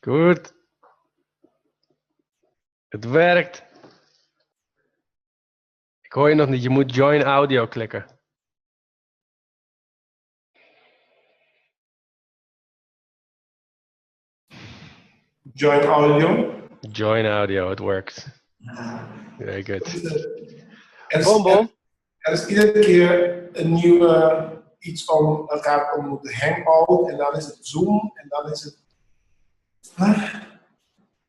Goed. Het werkt. Ik hoor je nog niet. Je moet join audio klikken. Join audio. Join audio, it works. Very good. Er is iedere keer een nieuwe iets om. Het gaat om de hangout en dan is het Zoom en dan is het.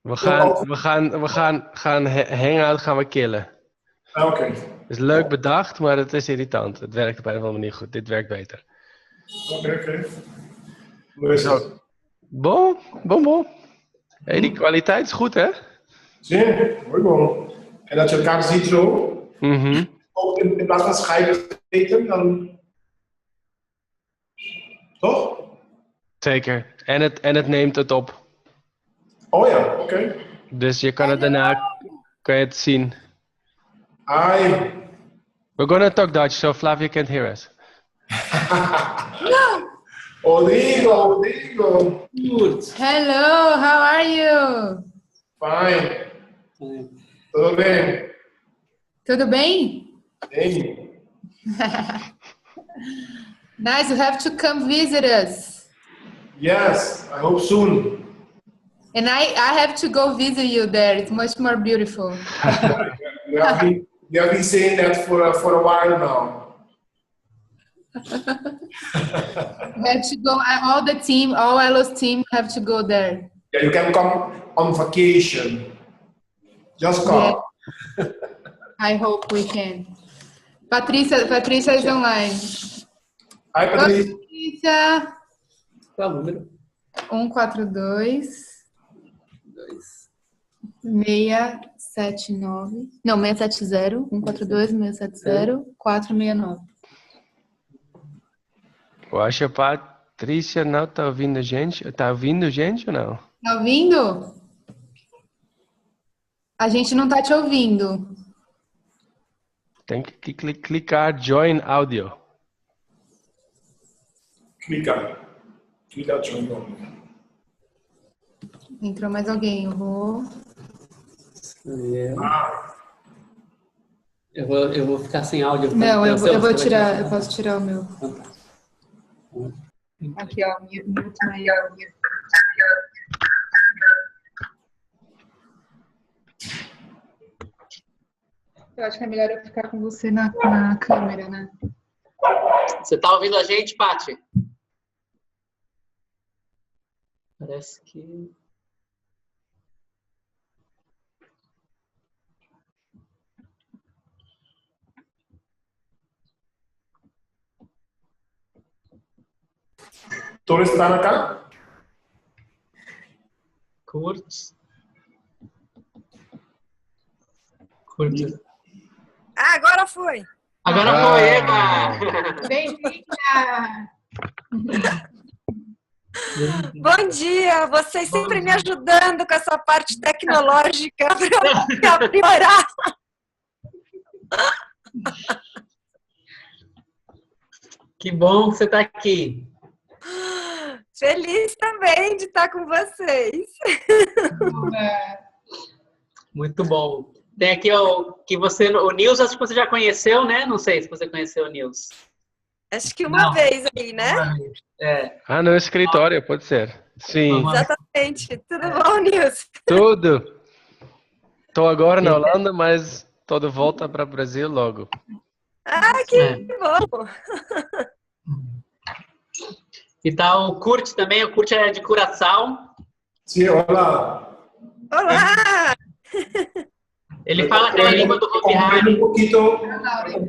We gaan hangout gaan we killen. Oké. Het is leuk bedacht, maar het is irritant. Het werkt op een of andere manier goed. Dit werkt beter. Oké. Hoe is het? Bon. Hey, die kwaliteit is goed, hè? Zie, mooi bon. En dat je elkaar ziet zo. Ook in plaats van Skype dan. Toch? Zeker. En het neemt het op. Oh ja, oké. Dus je kan het daarna het zien. Hi. We're gonna talk Dutch, so Flavia can't hear us. Rodrigo. Good. Hello, how are you? Fine. Tudo bem? Tudo bem? Bem. Nice, you have to come visit us. Yes, I hope soon. And I have to go visit you there. It's much more beautiful. We have been saying that for a while now. We have to go, all the team, all Elo's team have to go there. Yeah, you can come on vacation. Just come. Yeah. I hope we can. Patrícia is online. Hi, Patrícia. Patrícia. Qual o número? 142 679. Não, 670. 142 670 469. Eu acho que a Patrícia não tá ouvindo a gente. Tá ouvindo a gente ou não? Tá ouvindo? A gente não tá te ouvindo. Tem que clicar Join Audio. Clica join audio. Entrou mais alguém, eu vou... Eu vou ficar sem áudio. Não, eu vou tirar, eu posso tirar o meu. Aqui, ó, mute aí. Eu acho que é melhor eu ficar com você na câmera, né? Você tá ouvindo a gente, Paty? Parece que... Todos estão acá? Curte. Ah, agora foi. Agora foi, Eva! Bem-vinda! Bom dia! Vocês sempre me ajudando com essa parte tecnológica para me aprimorar. Que bom que você está aqui. Feliz também de estar com vocês. Muito bom. Tem aqui o Nils, acho que você já conheceu, né? Não sei se você conheceu o Nils. Acho que uma vez aí, né? É. Ah, no escritório, pode ser. Sim. Exatamente. Tudo bom, Nils? Tudo. Tô agora na Holanda, mas tô de volta para o Brasil logo. Ah, que bom! E tá o Kurt também, o Kurt é de Curaçao. Sim, olá. Olá! Ele fala aquela língua do Hopi Hari.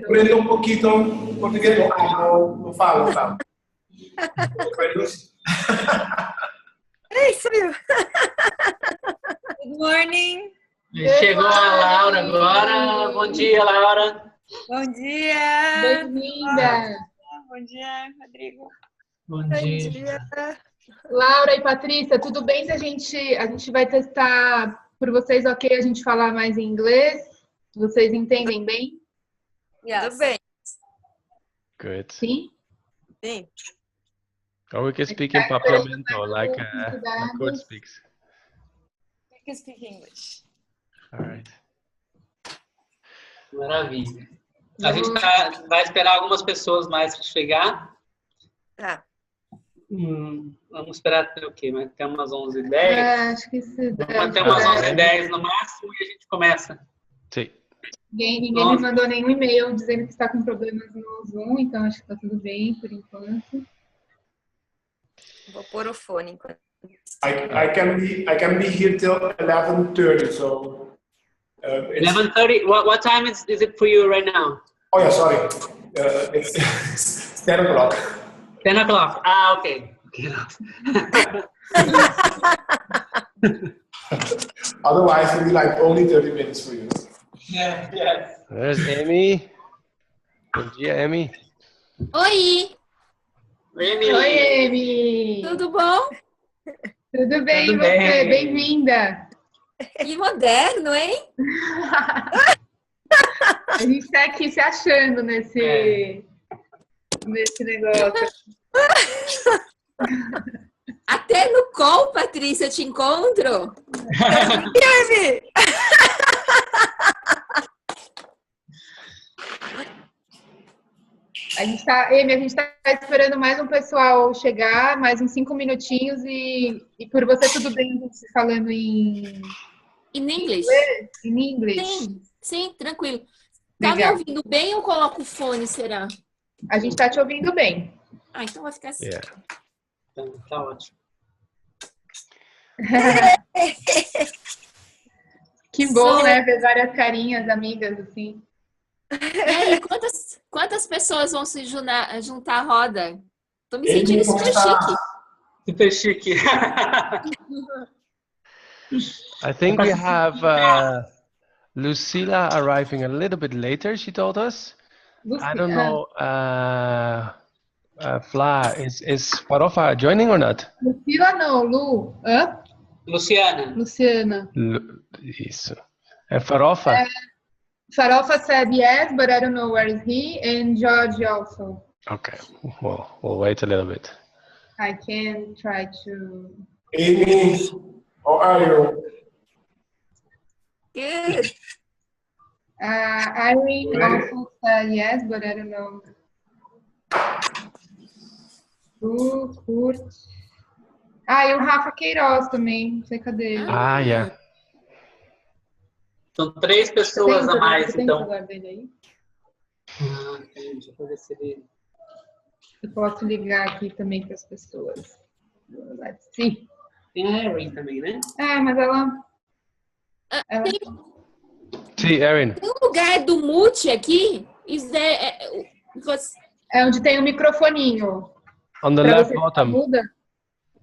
Aprendo um pouquinho português. Não falo, tá? É isso, viu? Good morning! Chegou a Laura agora. Bom dia, Laura. Bom dia! Bem-vinda! Bom dia, Rodrigo. Bom dia. Laura e Patrícia, tudo bem se a gente vai testar por vocês, ok? A gente falar mais em inglês? Vocês entendem bem? Tudo bem. Good. Sim? Sim. Or we can speak in Papiamento, like Kurt speaks. can speak English. All right. Maravilha. A gente vai esperar algumas pessoas mais para chegar. Tá. Vamos esperar até o quê? Até umas 11h10? Acho que se der. Vamos até umas 11h10 no máximo e a gente começa. Sim. Ninguém me mandou nenhum e-mail dizendo que está com problemas no Zoom, então acho que está tudo bem por enquanto. Vou pôr o fone enquanto. I can be here till 11:30, so 11:30. What time is it for you right now? Oh yeah, sorry. It's 10 o'clock. 10 o'clock. Ah, okay. Otherwise, it'll be like only 30 minutes for you. Yeah, yes. There's Amy. Bom dia, Amy. Oi! Oi, Amy! Tudo bom? Tudo bem, Tudo e você? bem. Bem-vinda! Que moderno, hein? A gente está aqui se achando nesse negócio. Até no call, Patrícia, eu te encontro. Amy! Amy, a gente está esperando mais um pessoal chegar, mais uns 5 minutinhos e por você tudo bem a gente falando em In English? inglês? Sim, tranquilo. Tá me Legal. ouvindo bem ou coloco o fone, será? A gente está te ouvindo bem. Ah, então vai ficar assim. Yeah. Tá ótimo. Que bom, né? Ver várias carinhas, amigas, assim. E aí, quantas pessoas vão se juntar à roda? Tô me sentindo super chique. Super chique. I think we have Lucila arriving a little bit later, she told us. I don't know, Fla, is Farofa joining or not? Lucila não, Lu. Hã? Luciana. Luciana. Isso. And Farofa? Farofa said yes, but I don't know where is he. And George also. Okay, well, we'll wait a little bit. I can try to... Amy, how are you? Good. Irene also said yes, but I don't know. Kurt. E o Rafa Queiroz também. Não sei cadê ele. Ah, yeah. São 3 pessoas a mais, Tem o então. celular dele aí? Deixa eu ver se ele... Eu posso ligar aqui também para as pessoas. Let's see. Tem a Erin também, né? Mas ela... See, Erin. Tem um lugar do mute aqui? É onde tem o microfoninho. On the Pra left você bottom. muda.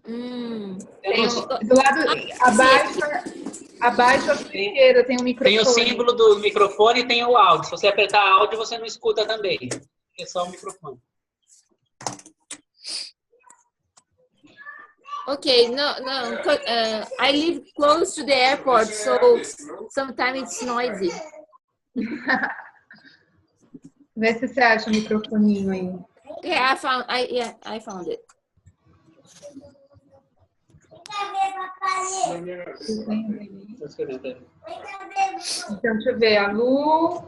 Tem do lado abaixo à sua esquerda tem um microfone. Tem o símbolo do microfone e tem o áudio. Se você apertar áudio, você não escuta também. É só o microfone. Okay, no. I live close to the airport, so sometimes it's noisy. Vê se você acha o microfoninho aí. Yeah, I found it. Então, deixa eu ver. A Lu...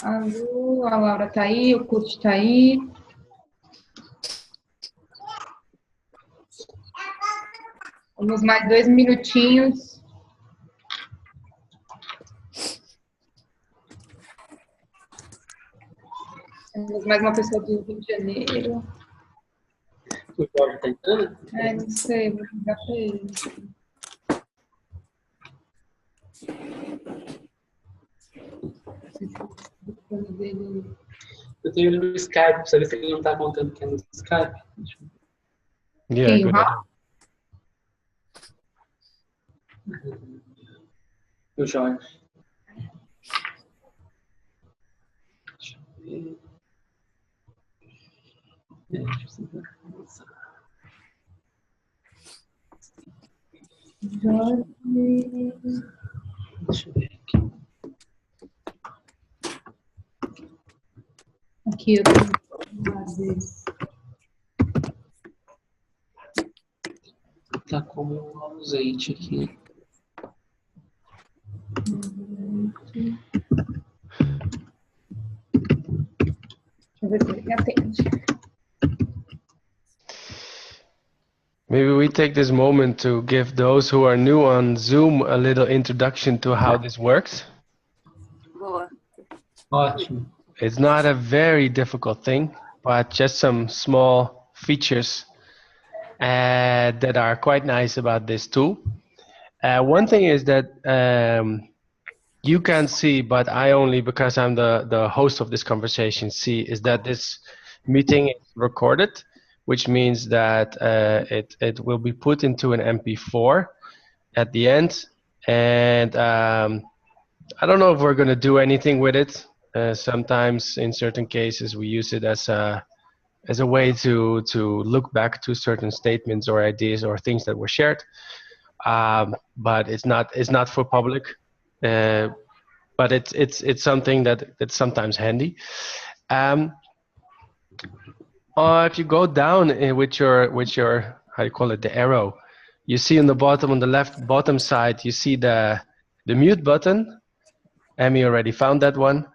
a Laura tá aí, o Kurt tá aí. Vamos mais 2 minutinhos. Temos mais uma pessoa do Rio de Janeiro. O Jorge tá entrando? Não sei, vou ligar pra ele. Eu tenho ele no Skype, pra saber se ele não tá contando que é no Skype. Yeah, Quem, o good. Rafa? O Jorge. Deixa eu ver. Deixa eu ver aqui. Aqui eu tenho. Gente, aqui. Deixa eu ver se ele atende. Maybe we take this moment to give those who are new on Zoom a little introduction to how this works. Boa. Ótimo. It's not a very difficult thing, but just some small features that are quite nice about this tool. One thing is that you can see, but I only, because I'm the host of this conversation, see is that this meeting is recorded, which means that it will be put into an MP4 at the end. And I don't know if we're going to do anything with it. Sometimes in certain cases we use it as a way to look back to certain statements or ideas or things that were shared. But it's not for public. But it's something that's sometimes handy. If you go down with your how you call it, the arrow, you see on the bottom, on the left bottom side, you see the mute button. Emmy already found that one.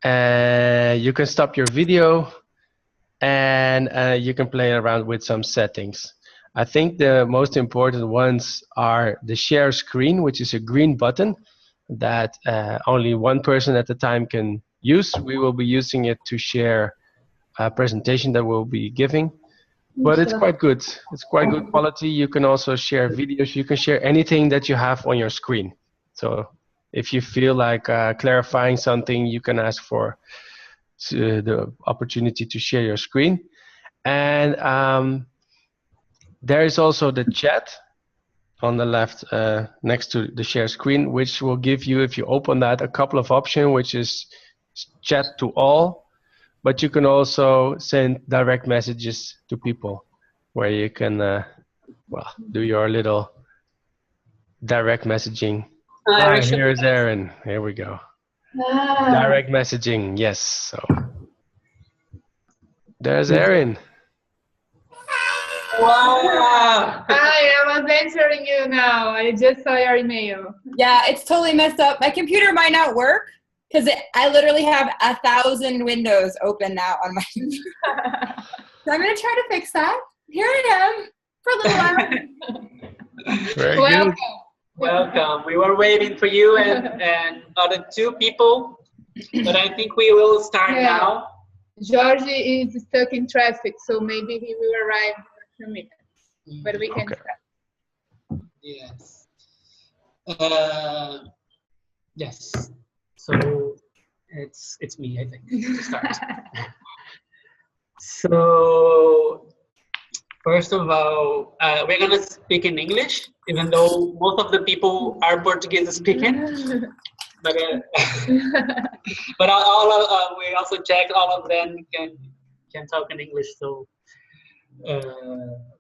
You can stop your video, and you can play around with some settings. I think the most important ones are the share screen, which is a green button that only one person at a time can use. We will be using it to share a presentation that we'll be giving, but it's quite good. It's quite good quality. You can also share videos. You can share anything that you have on your screen. So if you feel like clarifying something, you can ask for the opportunity to share your screen. And there is also the chat on the left next to the share screen, which will give you, if you open that, a couple of options, which is chat to all, but you can also send direct messages to people where you can well, do your little direct messaging. Here's Aaron. Here we go. Direct messaging, yes. So there's Aaron. Wow! Hi, I was answering you now. I just saw your email. Yeah, it's totally messed up. My computer might not work because I literally have 1,000 windows open now on my computer. So I'm going to try to fix that. Here I am for a little while. Very Welcome. good. Welcome. We were waiting for you and other two people, but I think we will start now. Georgie is stuck in traffic, so maybe he will arrive in a few minutes. But we can start. Yes. Yes. So it's me, I think, to start. So first of all, we're gonna speak in English, even though most of the people are Portuguese speaking. But we also check all of them can talk in English, so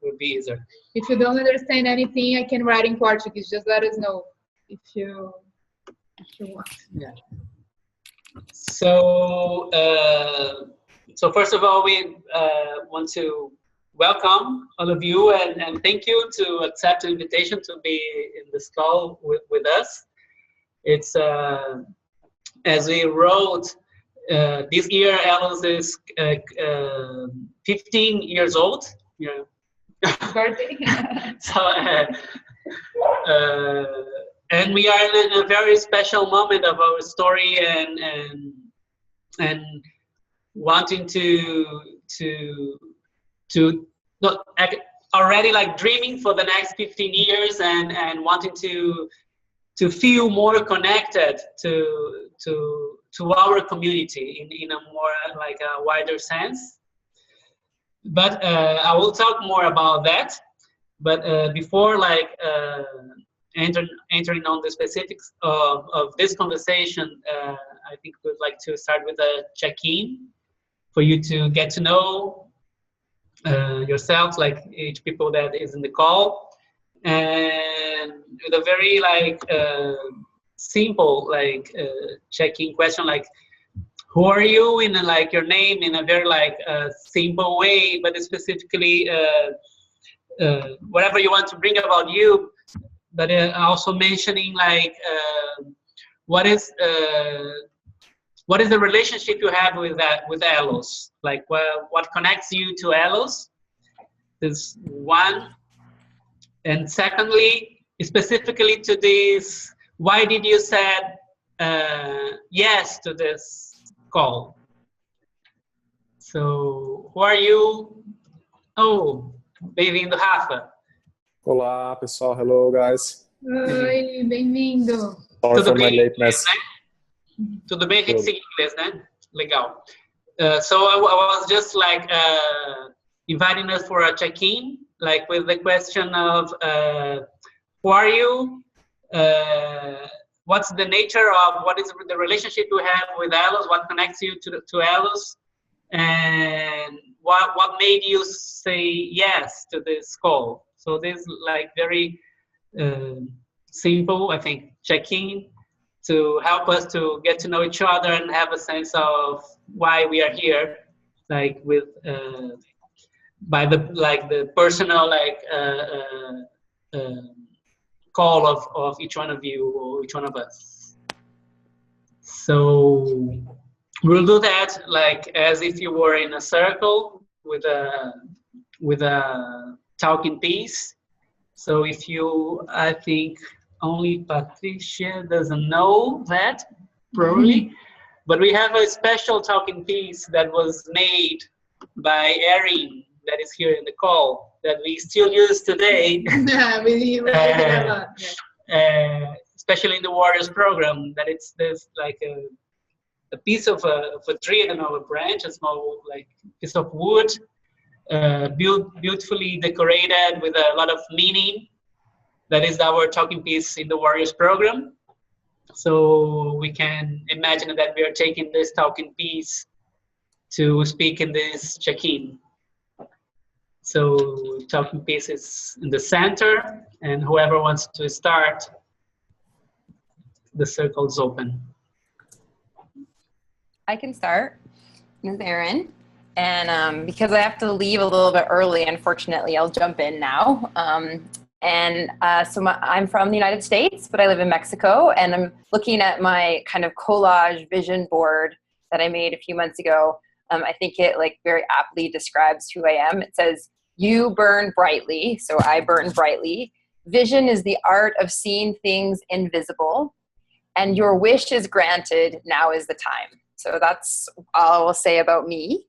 would be easier. If you don't understand anything, I can write in Portuguese. Just let us know if you want. Yeah. So so first of all, we want to welcome all of you and thank you to accept the invitation to be in this call with us. It's as we wrote this year, Alice is 15 years old. Yeah. So and we are in a very special moment of our story and wanting to not already like dreaming for the next 15 years and wanting to feel more connected to our community in a more like a wider sense. But I will talk more about that. But before like entering on the specifics of this conversation, I think we'd like to start with a check-in for you to get to know yourselves, like each people that is in the call, and with a very like simple like check-in question, like who are you, in a, like your name in a very like simple way, but specifically whatever you want to bring about you, but also mentioning like what is the relationship you have with Elos? Like what connects you to Elos? Is one, and secondly, specifically to this, why did you said yes to this call? So who are you? Oh, bem-vindo, Rafa. Olá, pessoal. Hello, guys. Oi, bem-vindo. Sorry Tudo for my bem, lateness. né? Tudo bem, a gente Tudo. segue em inglês, né? Legal. So I was just like inviting us for a check-in, like with the question of who are you? What's the nature of, what is the relationship you have with Elos? What connects you to Elos? And what made you say yes to this call? So this like very simple, I think, check-in to help us to get to know each other and have a sense of why we are here, like with by the personal call of each one of you or each one of us. So we'll do that like as if you were in a circle with a talking piece. So if you, I think only Patricia doesn't know that probably, but we have a special talking piece that was made by Erin that is here in the call that we still use today. Especially in the Warriors program, that it's this like a piece of a tree, I don't know, a branch, a small like piece of wood, beautifully decorated with a lot of meaning. That is our talking piece in the Warriors program. So we can imagine that we are taking this talking piece to speak in this check-in. So talking piece is in the center, and whoever wants to start, the circle's open. I can start. Ms. Erin. And because I have to leave a little bit early, unfortunately, I'll jump in now. I'm from the United States, but I live in Mexico, and I'm looking at my kind of collage vision board that I made a few months ago. I think it like very aptly describes who I am. It says, "You burn brightly," so I burn brightly. "Vision is the art of seeing things invisible, and your wish is granted. Now is the time." So that's all I will say about me.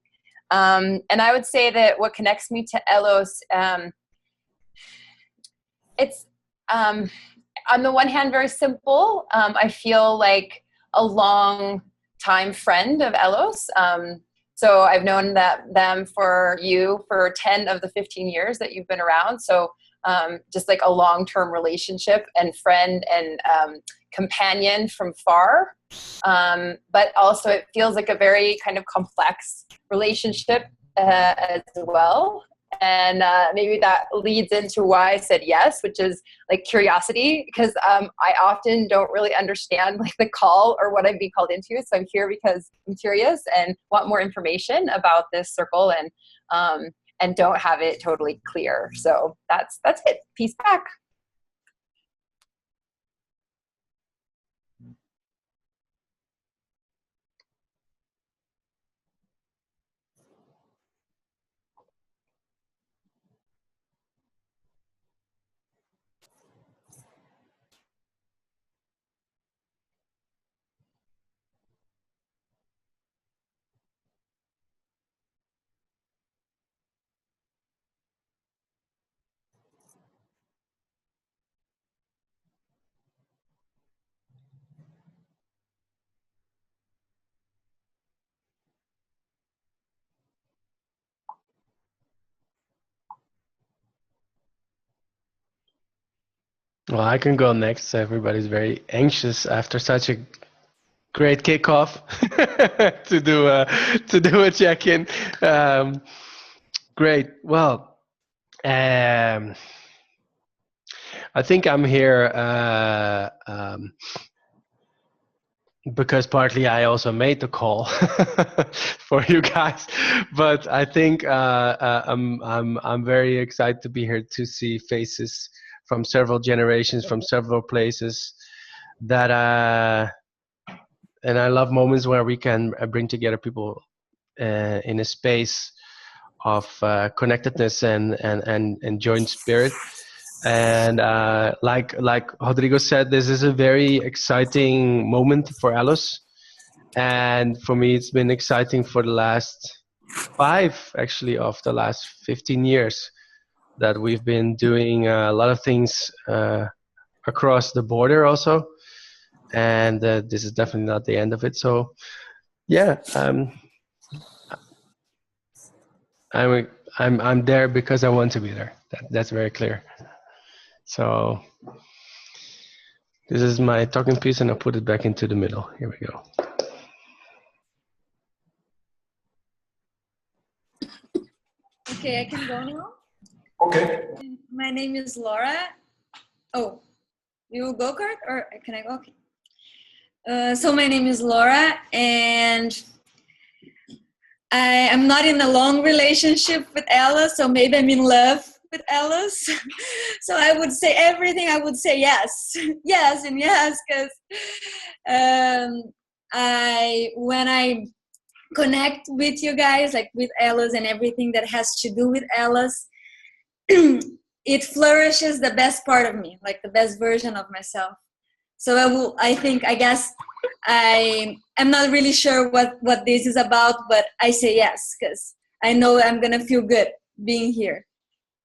And I would say that what connects me to Elos, it's on the one hand very simple. I feel like a long time friend of Elos. So I've known them for 10 of the 15 years that you've been around. So just like a long-term relationship and friend and companion from far. But also it feels like a very kind of complex relationship as well. And maybe that leads into why I said yes, which is like curiosity, because I often don't really understand like the call or what I'm being called into. So I'm here because I'm curious and want more information about this circle and don't have it totally clear. So that's it. Peace back. Well, I can go next. Everybody's very anxious after such a great kickoff to do a check-in. Great. Well, I think I'm here because partly I also made the call for you guys, but I think I'm very excited to be here to see faces from several generations, from several places. That and I love moments where we can bring together people in a space of connectedness and joint spirit. And like Rodrigo said, this is a very exciting moment for Elos. And for me, it's been exciting for the last 5, actually, of the last 15 years that we've been doing a lot of things across the border also. And this is definitely not the end of it. So, yeah, I'm there because I want to be there. That's very clear. So this is my talking piece, and I'll put it back into the middle. Here we go. Okay, I can go now. Okay. My name is Laura. Oh, you will go, Kurt, or can I go? Okay. So my name is Laura, and I am not in a long relationship with Ella, so maybe I'm in love with Alice. So I would say everything, I would say yes. Yes and yes, because when I connect with you guys, like with Alice and everything that has to do with Alice, it flourishes the best part of me, like the best version of myself. So I guess I'm not really sure what this is about, but I say yes, because I know I'm gonna feel good being here.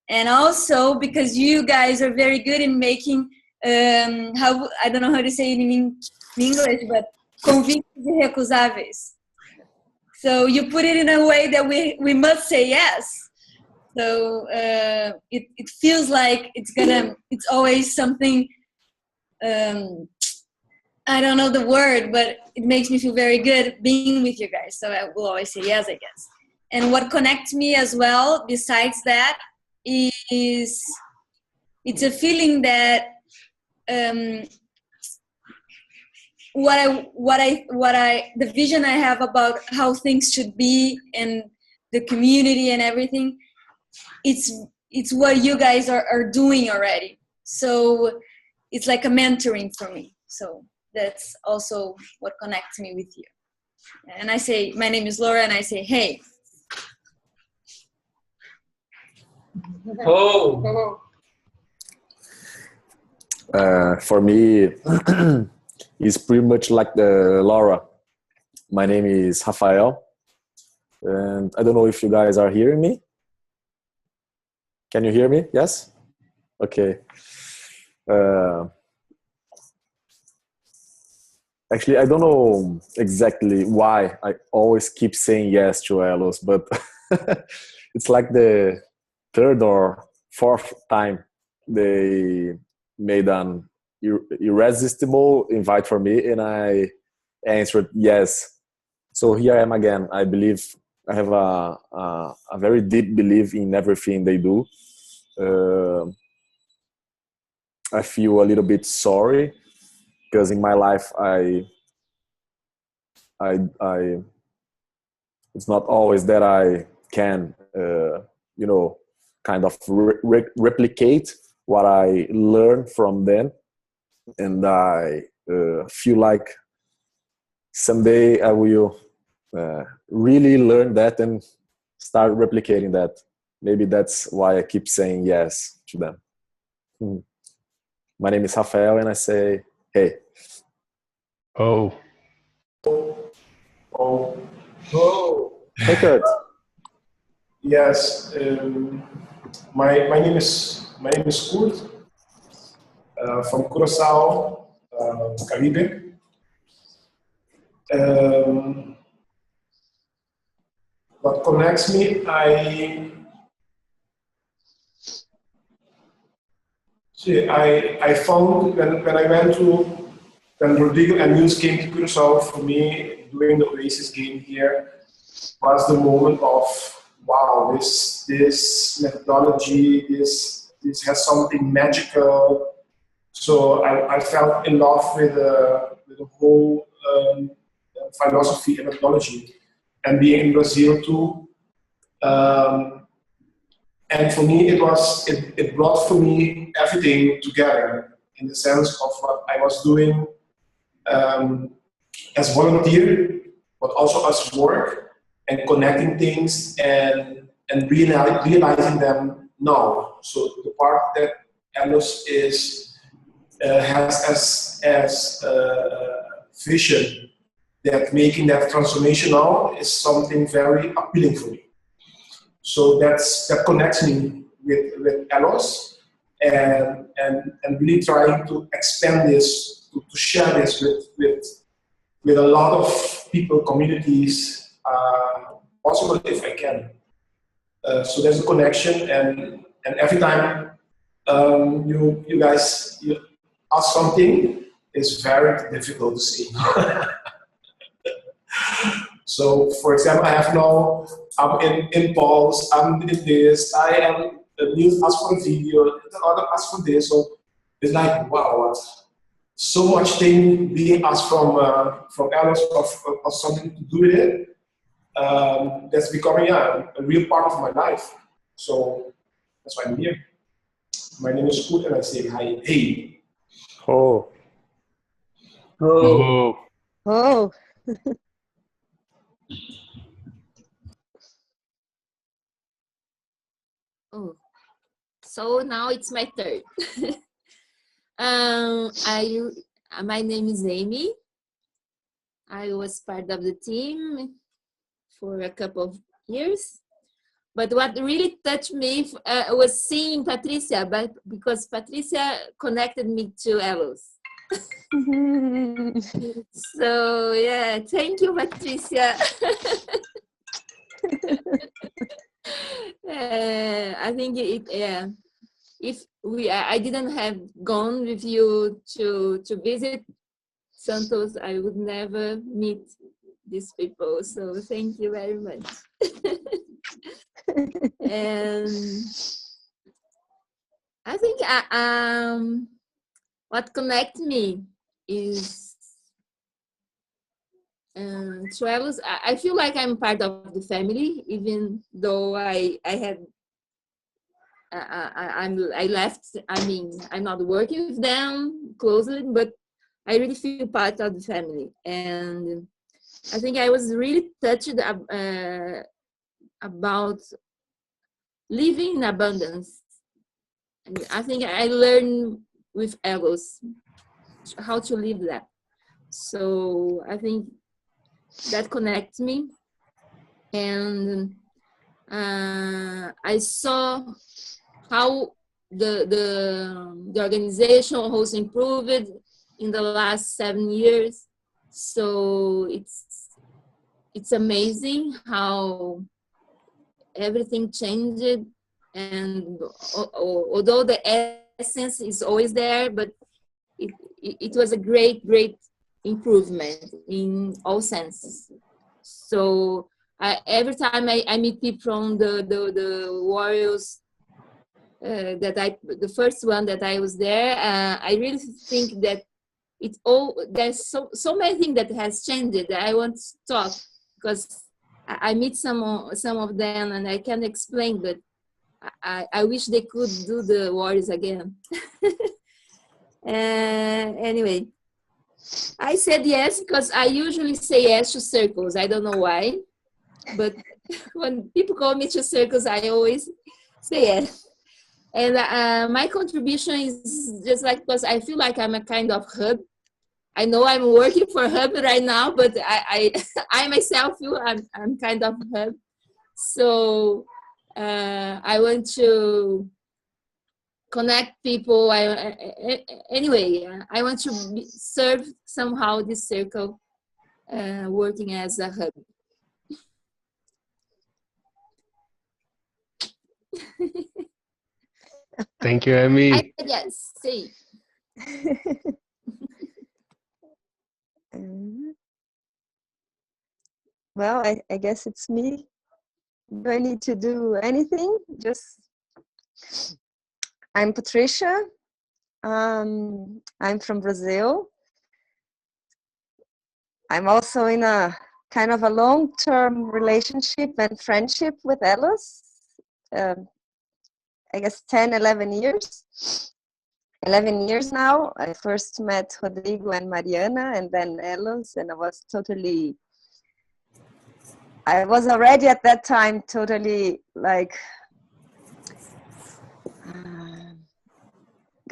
And also because you guys are very good in making, I don't know how to say it in English, but convites irrecusáveis. So you put it in a way that we must say yes. So it feels like it's always something, I don't know the word, but it makes me feel very good being with you guys. So I will always say yes, I guess. And what connects me as well, besides that, is it's a feeling that the vision I have about how things should be and the community and everything, it's what you guys are doing already. So it's like a mentoring for me. So that's also what connects me with you. And I say, my name is Laura, and I say, hey. Oh. For me, it's pretty much like the Laura. My name is Rafael, and I don't know if you guys are hearing me. Can you hear me? Yes? Okay. Actually, I don't know exactly why I always keep saying yes to Elos, but it's like the 3rd or 4th time they made an irresistible invite for me, and I answered yes. So here I am again. I believe I have a very deep belief in everything they do. I feel a little bit sorry because in my life I it's not always that I can kind of replicate what I learned from them, and I feel like someday I will really learn that and start replicating that. Maybe that's why I keep saying yes to them. My name is Rafael, and I say, hey. Oh. Hey, Kurt. Yes. My name is Kurt, from Curaçao, Caribe. What connects me, I found when Rodrigo and Niels came to Curaçao, for me, doing the Oasis game here was the moment of, wow, this methodology, this has something magical. So I fell in love with the whole philosophy and methodology. And being in Brazil too, And for me, it brought for me everything together in the sense of what I was doing as volunteer, but also as work, and connecting things and realizing them now. So the part that Alice has as vision, that making that transformation now is something very appealing for me. So that connects me with Alice, and really trying to expand this, to share this with a lot of people, communities, possible if I can. So there's a connection, and every time you guys ask something, it's very difficult to say. So, for example, I have now, I'm in E-mpulse, I'm in this, I am news ask for a video, the other ask for this. So it's like, wow, what? So much thing being asked from Alice of something to do with it. That's becoming a real part of my life. So that's why I'm here. My name is Koet and I say hi. Hey. Oh, Oh, Oh, Oh, so now it's my turn. My name is Amy. I was part of the team for a couple of years. But what really touched me was seeing Patricia, but because Patricia connected me to Elos. So yeah, thank you, Patricia. I think if I didn't have gone with you to visit Santos, I would never meet these people. So thank you very much. And I think what connects me is travels. I feel like I'm part of the family, even though I left. I mean, I'm not working with them closely, but I really feel part of the family. And I think I was really touched about living in abundance. And I think I learned with Egos how to live that. So I think that connects me. And I saw how the organization has improved in the last 7 years. So it's amazing how everything changed, and although the essence is always there, but it was a great improvement in all senses. So every time I meet people from the Warriors, the first one that I was there, I really think that there's so many things that has changed that I want to talk, because I meet some of them and I can't explain, but I wish they could do the Warriors again. Anyway, I said yes because I usually say yes to circles. I don't know why, but when people call me to circles, I always say yes. And my contribution is just like, because I feel like I'm a kind of hub. I know I'm working for hub right now, but I myself feel I'm kind of hub. So I want to connect people. Anyway, I want to serve somehow this circle, working as a hub. thank you, Amy. I said yes. See. Well, I guess it's me. Do I need to do anything? Just, I'm Patricia. I'm from Brazil. I'm also in a kind of a long-term relationship and friendship with Elos. I guess 10, 11 years. 11 years now. I first met Rodrigo and Mariana and then Elos, and I was already at that time totally like,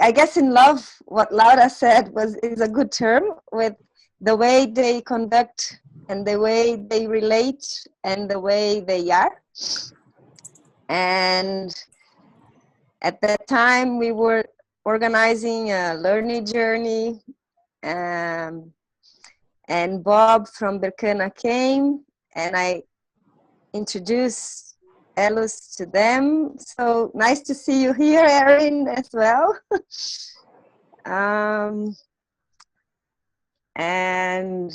I guess in love. What Laura said is a good term, with the way they conduct and the way they relate and the way they are. And at that time we were organizing a learning journey, and Bob from Berkana came, and I introduced Elos to them. So nice to see you here, Erin, as well. And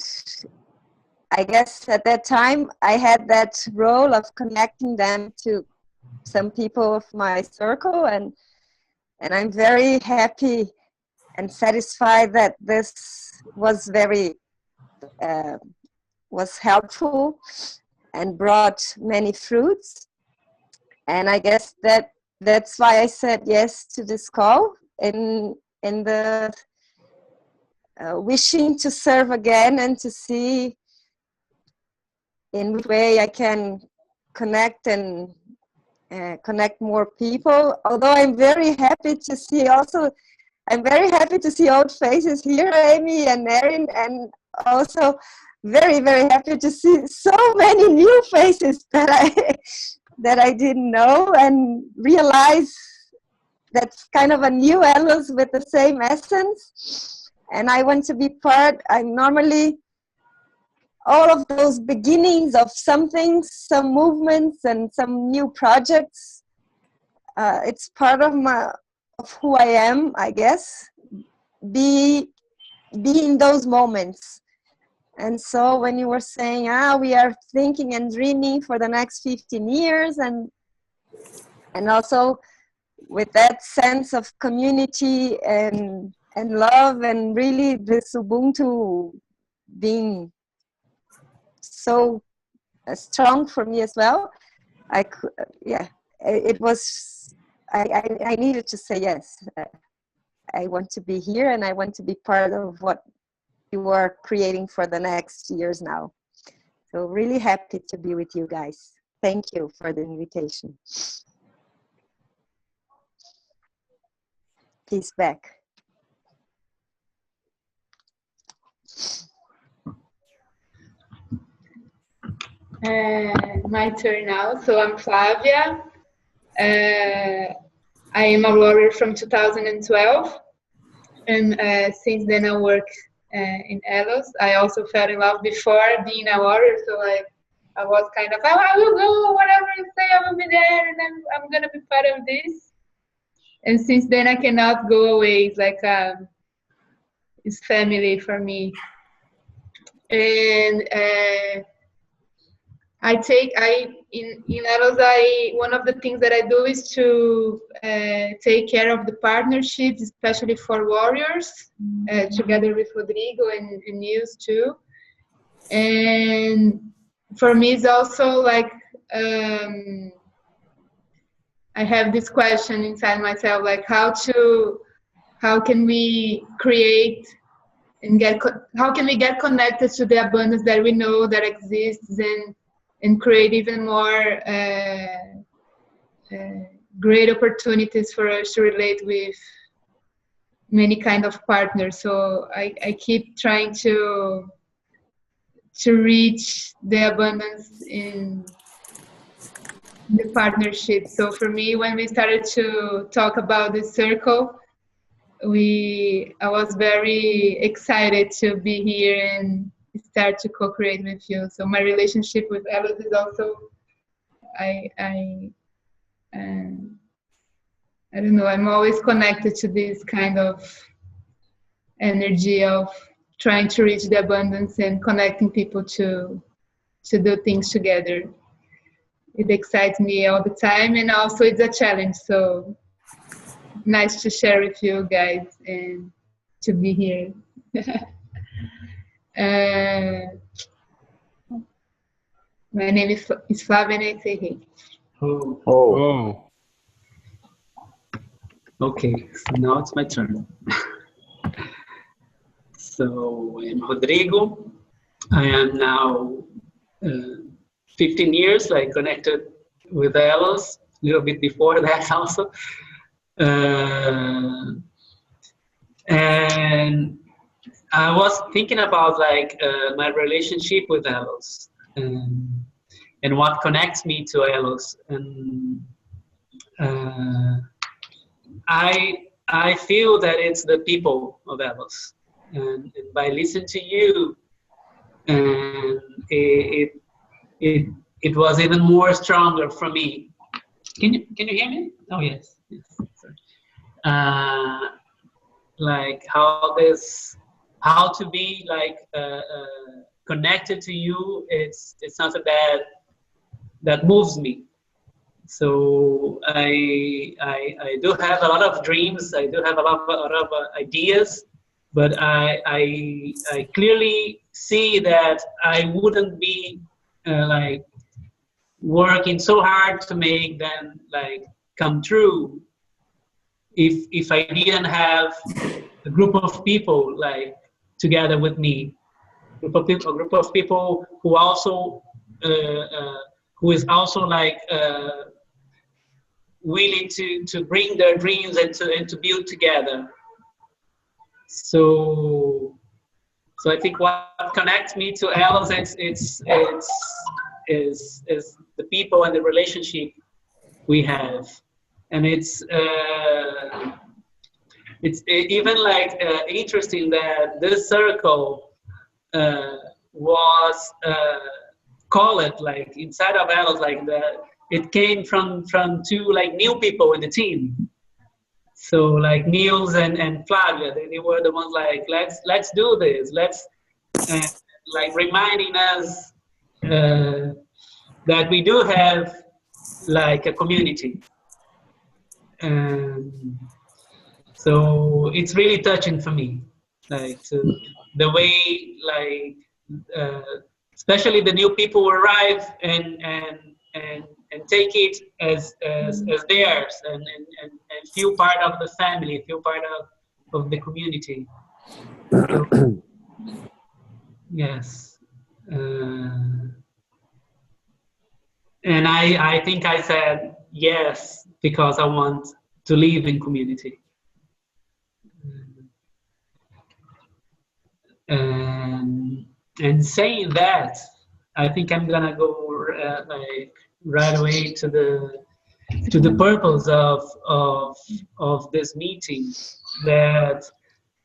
I guess at that time I had that role of connecting them to some people of my circle, and I'm very happy and satisfied that this was very was helpful and brought many fruits. And I guess that's why I said yes to this call, in the wishing to serve again and to see in which way I can connect and connect more people. Although I'm very happy to see old faces here, Amy and Erin, and also very, very happy to see so many new faces that I didn't know, and realize that's kind of a new Elos with the same essence. And I want to be part. I'm normally all of those beginnings of something, some movements and some new projects. It's part of who I am, I guess. Be in those moments. And so when you were saying, we are thinking and dreaming for the next 15 years, and also with that sense of community and love, and really this Ubuntu being so strong for me as well, it was, I needed to say yes. I want to be here, and I want to be part of what you are creating for the next years now. So really happy to be with you guys. Thank you for the invitation. Peace back. My turn now. So I'm Flavia. I am a warrior from 2012, and since then I work in Elos. I also fell in love before being a warrior, so I was kind of, I will go, whatever you say, I will be there, and I'm gonna be part of this. And since then I cannot go away. It's like it's family for me. And in Elos, one of the things that I do is to take care of the partnerships, especially for warriors, together with Rodrigo and Nils too. And for me, it's also like I have this question inside myself, like how can we create and how can we get connected to the abundance that we know that exists, and create even more great opportunities for us to relate with many kind of partners. So I keep trying to reach the abundance in the partnership. So for me, when we started to talk about this circle, I was very excited to be here and start to co-create with you. So my relationship with Elos is also, I don't know, I'm always connected to this kind of energy of trying to reach the abundance and connecting people to do things together. It excites me all the time, and also it's a challenge. So nice to share with you guys and to be here. My name is Flavia, and I say hey. Oh. Okay, so now it's my turn. So I'm Rodrigo. I am now 15 years like connected with Elos, a little bit before that also. And I was thinking about like my relationship with Elos and what connects me to Elos. And I feel that it's the people of Elos. And by listening to you, and it was even more stronger for me. Can you hear me? Oh yes. Sorry. Like how to be like connected to you. It's something that moves me. So I do have a lot of dreams. I do have a lot of ideas, but I clearly see that I wouldn't be like working so hard to make them like come true if I didn't have a group of people like together with me, a group of people who also who is also like willing to bring their dreams and to build together. So I think what connects me to Elos is the people and the relationship we have, and it's even like interesting that this circle was called like inside of Elos like it came from two like new people in the team. So like Niels and Flavia, they were the ones like let's do this. Let's like reminding us that we do have like a community. So it's really touching for me, like the way like especially the new people arrive and take it as theirs and feel part of the family, feel part of the community. So, yes. And I think I said yes because I want to live in community. And saying that, I think I'm gonna go like right away to the purpose of this meeting. That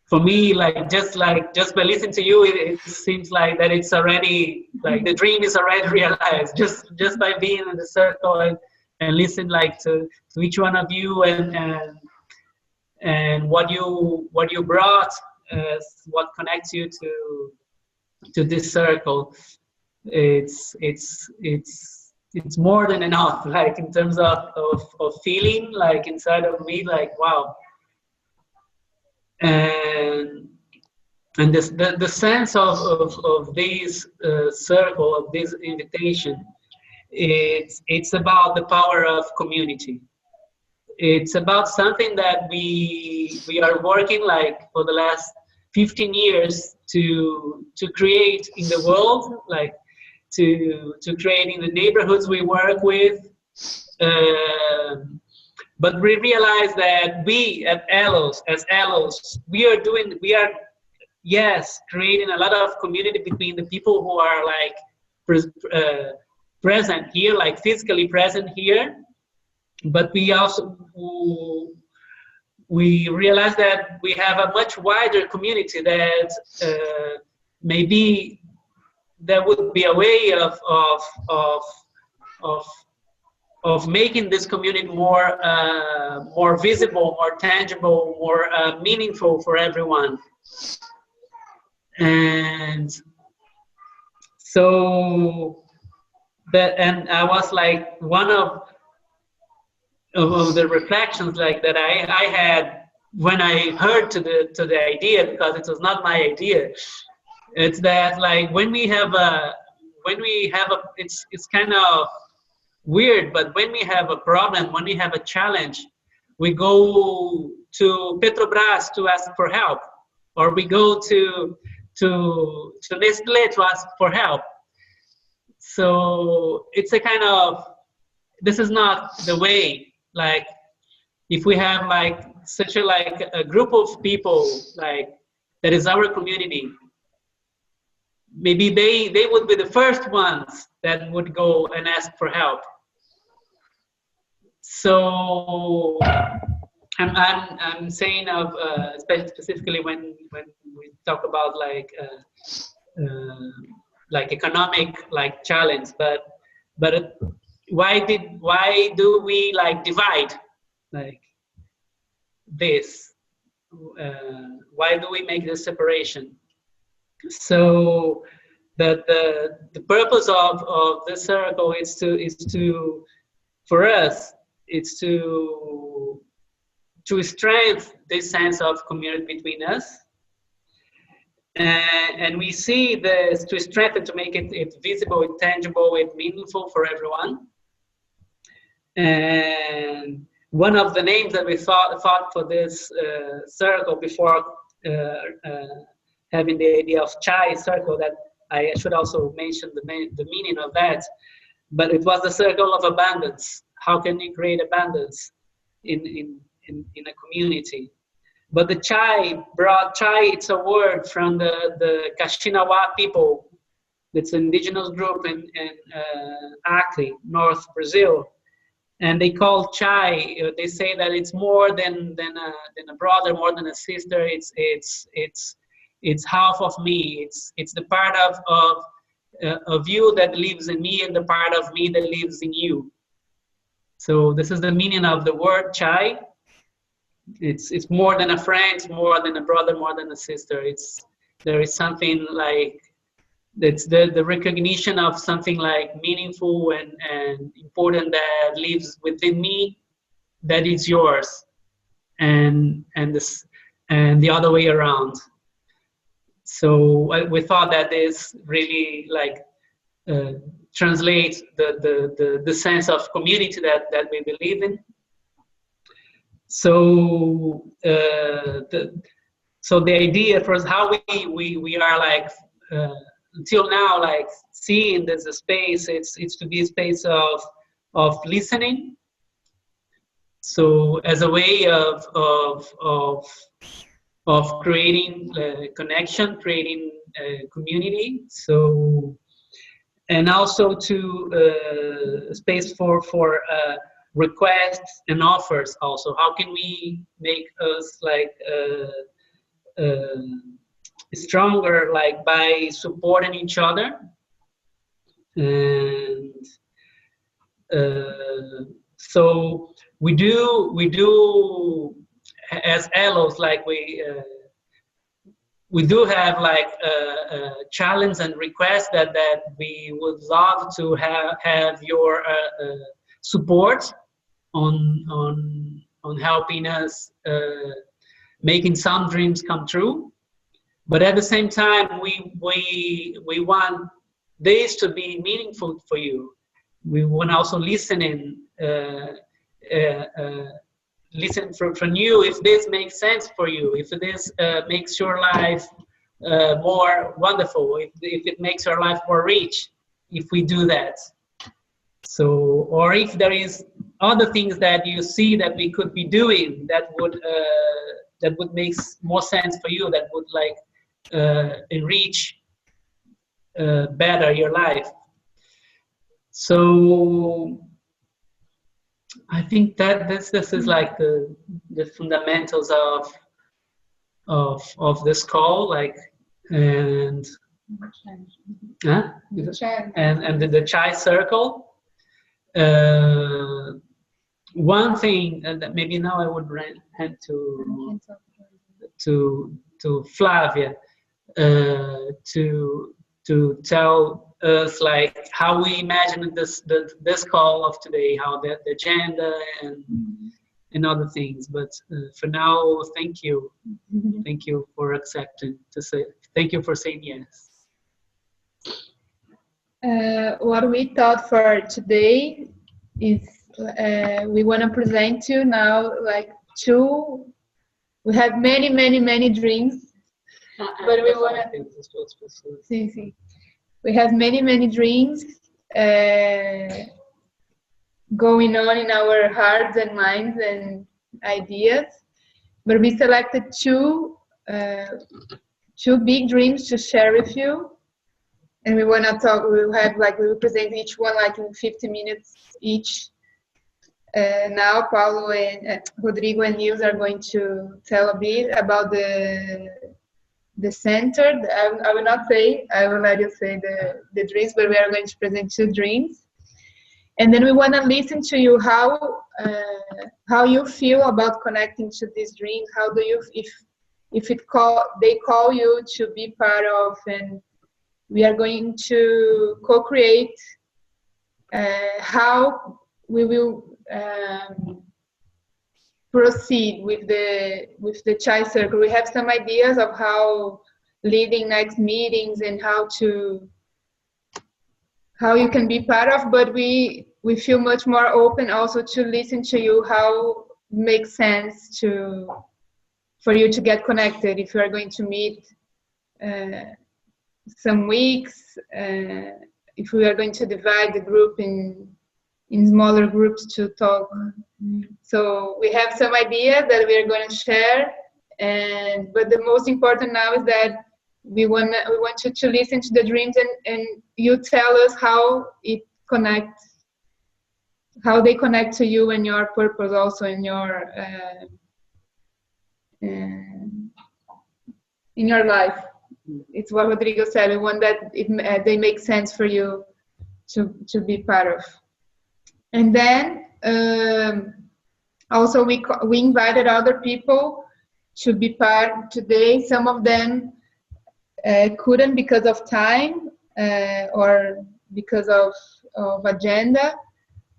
for me, just by listening to you, it seems like that it's already like the dream is already realized. Just by being in the circle and listen like to each one of you and what you brought as what connects you to this circle. It's more than enough, like in terms of feeling like inside of me, like wow. And the sense of this circle, of this invitation, it's about the power of community. It's about something that we are working like for the last 15 years to create in the world, like to create in the neighborhoods we work with. But we realize that we at Elos, we are creating a lot of community between the people who are like present here, like physically present here. But we also we realize that we have a much wider community that maybe there would be a way of making this community more visible, more tangible, more meaningful for everyone. And so and I was like one of the reflections like that I had when I heard to the idea, because it was not my idea. It's that like when we have it's kind of weird, but when we have a problem, when we have a challenge, we go to Petrobras to ask for help, or we go to Nestle to ask for help. So it's a kind of, this is not the way. Like, if we have like such a group of people like that is our community, maybe they would be the first ones that would go and ask for help. So I'm saying of specifically when we talk about like economic like challenge, but why do we like divide like this? Why do we make this separation? So the purpose of this circle is to for us, it's to strengthen this sense of community between us, and we see this to strengthen, to make it visible, it tangible, it meaningful for everyone. And one of the names that we thought for this circle before having the idea of Txai circle, that I should also mention the meaning of that, but it was the circle of abundance. How can we create abundance in a community? But the Txai, it's a word from the Kaxinawa people. It's an indigenous group in Acre, North Brazil. And they call Txai, they say that it's more than a brother, more than a sister. It's half of me. It's the part of you that lives in me, and the part of me that lives in you. So this is the meaning of the word Txai. It's more than a friend, it's more than a brother, more than a sister. There is something like, it's the recognition of something like meaningful and important that lives within me, that is yours, and the other way around. So we thought that this really like translates the sense of community that we believe in. So so the idea for us, how we are like until now, like seeing there's a space, it's to be a space of listening. So as a way of creating connection, creating community. So, and also to space for requests and offers also. How can we make us like stronger, like by supporting each other? And so we do as Elos, like we do have like a challenge and request that we would love to have your support on helping us making some dreams come true. But at the same time, we want this to be meaningful for you. We want also listening, listen from you if this makes sense for you, if this makes your life more wonderful, if it makes your life more rich, if we do that. So, or if there is other things that you see that we could be doing that would make more sense for you, that would like enrich better your life. So I think that this is like the fundamentals of this call, like, and and the Txai circle. One thing that maybe now I would hand to Flavia to tell us like how we imagine this call of today, how the agenda and other things. But for now, thank you for accepting thank you for saying yes. What we thought for today is we want to present you now like two. We have many dreams, but we want to. We have many dreams going on in our hearts and minds and ideas, but we selected two big dreams to share with you, and we want to talk. We will present each one like in 50 minutes each. Now Paulo and Rodrigo and Nils are going to tell a bit about the center. I will not say, I will let you say the dreams, but we are going to present two dreams. And then we want to listen to you how you feel about connecting to these dreams. How do you, if they call you to be part of, and we are going to co-create how we will proceed with the Txai circle. We have some ideas of how leading next meetings and how you can be part of, but we feel much more open also to listen to you how it makes sense for you to get connected. If you are going to meet some weeks, if we are going to divide the group in smaller groups to talk. So we have some ideas that we are going to share, but the most important now is that we want you to listen to the dreams and you tell us how they connect to you and your purpose also in your life. It's what Rodrigo said. We want that they make sense for you to be part of. And then also we invited other people to be part today. Some of them couldn't because of time or because of agenda.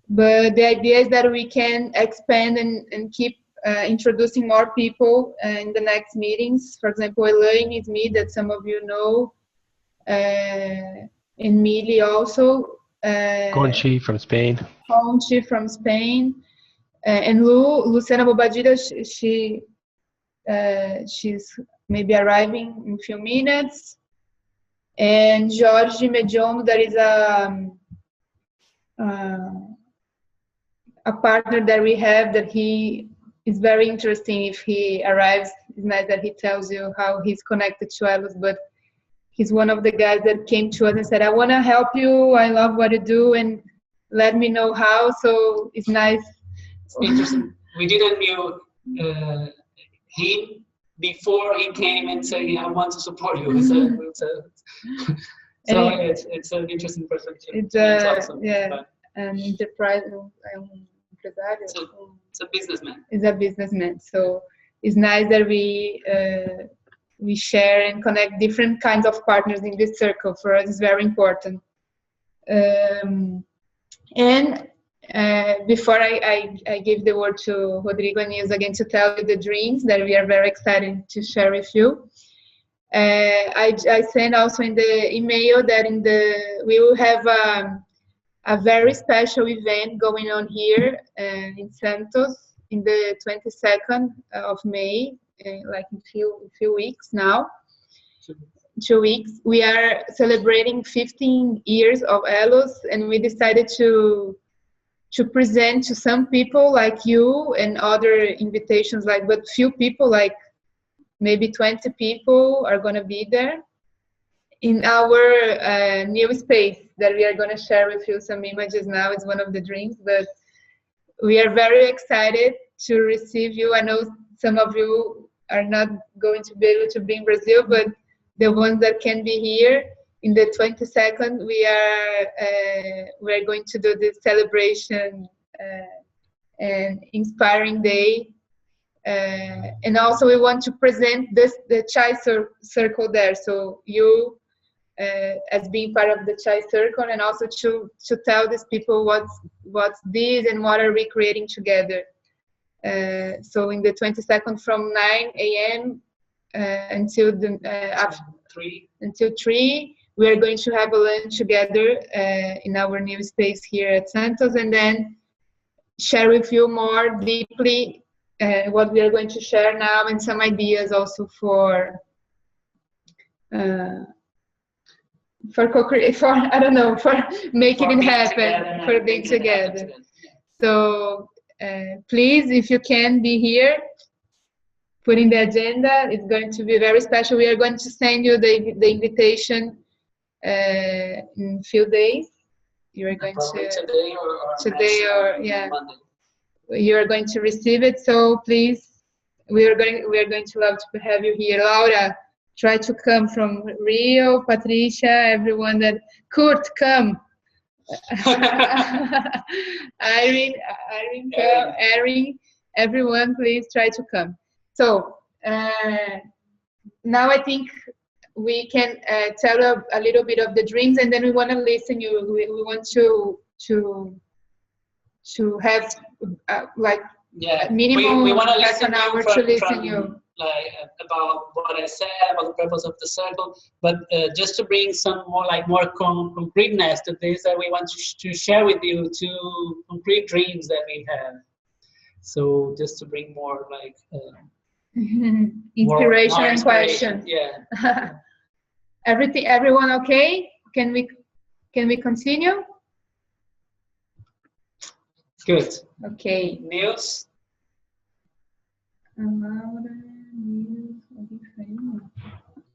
But the idea is that we can expand and keep introducing more people in the next meetings. For example, Elaine is me, that some of you know, and Mili also. Conchi from Spain. Conchi from Spain. And Luciana Bobadilla, she's maybe arriving in a few minutes. And Jorge Mediono, that is a partner that we have, that he is very interesting. If he arrives, it's nice that he tells you how he's connected to Elos, but he's one of the guys that came to us and said, I want to help you, I love what you do, and let me know how. So it's nice. It's interesting. We didn't know him before he came and said, I want to support you. It's an interesting person. It's an enterprise. It's a businessman. It's a businessman. So it's nice that we share and connect different kinds of partners in this circle. For us, it's very important. Before I give the word to Rodrigo and Nils again to tell you the dreams that we are very excited to share with you. I sent also in the email that we will have a very special event going on here in Santos in the 22nd of May, like in few weeks now. 2 weeks. We are celebrating 15 years of Elos, and we decided to present to some people like you and other invitations, but few people, like maybe 20 people are going to be there in our new space that we are going to share with you some images now. It's one of the dreams, but we are very excited to receive you. I know some of you are not going to be able to be in Brazil, but the ones that can be here, in the 22nd, we are going to do this celebration and inspiring day. And also we want to present the Txai circle there. So you, as being part of the Txai circle, and also to tell these people what's this and what are we creating together. So in the 22nd from 9 a.m. Until 3, we are going to have a lunch together in our new space here at Santos, and then share with you more deeply what we are going to share now, and some ideas also for I don't know, for making it happen, for being together. So please, if you can be here, put in the agenda. It's going to be very special. We are going to send you the invitation in a few days. You are going Probably to today or yeah, Monday. you are going to receive it. So please, we are going to love to have you here. Laura, try to come from Rio. Patricia, everyone that Kurt, come. Irene, come. Erin, everyone, please try to come. So now I think we can tell a little bit of the dreams, and then we want to listen you. We want to have like minimum we want to half listen an hour from, to listen from, you. like about what I said, about the purpose of the circle, but just to bring some more concreteness to this, that we want to share with you 2 concrete dreams that we have. So just to bring more like inspiration more and question. Yeah. Everyone okay? Can we continue? Good. Okay. Niels?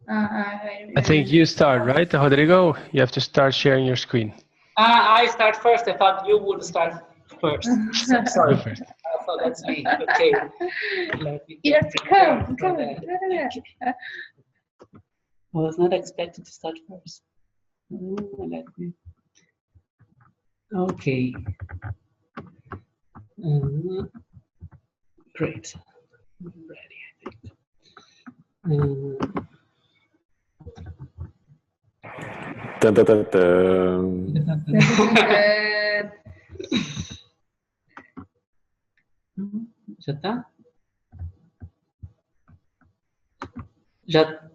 I think you start, right, Rodrigo? You have to start sharing your screen. I start first. I thought you would start first. So, sorry. You first. I thought that's me. Okay. Let me You have to come. Okay. I was not expected to start first. Let me. Okay. Great. I'm ready, I think. Dun, dun, dun, dun. Já tá?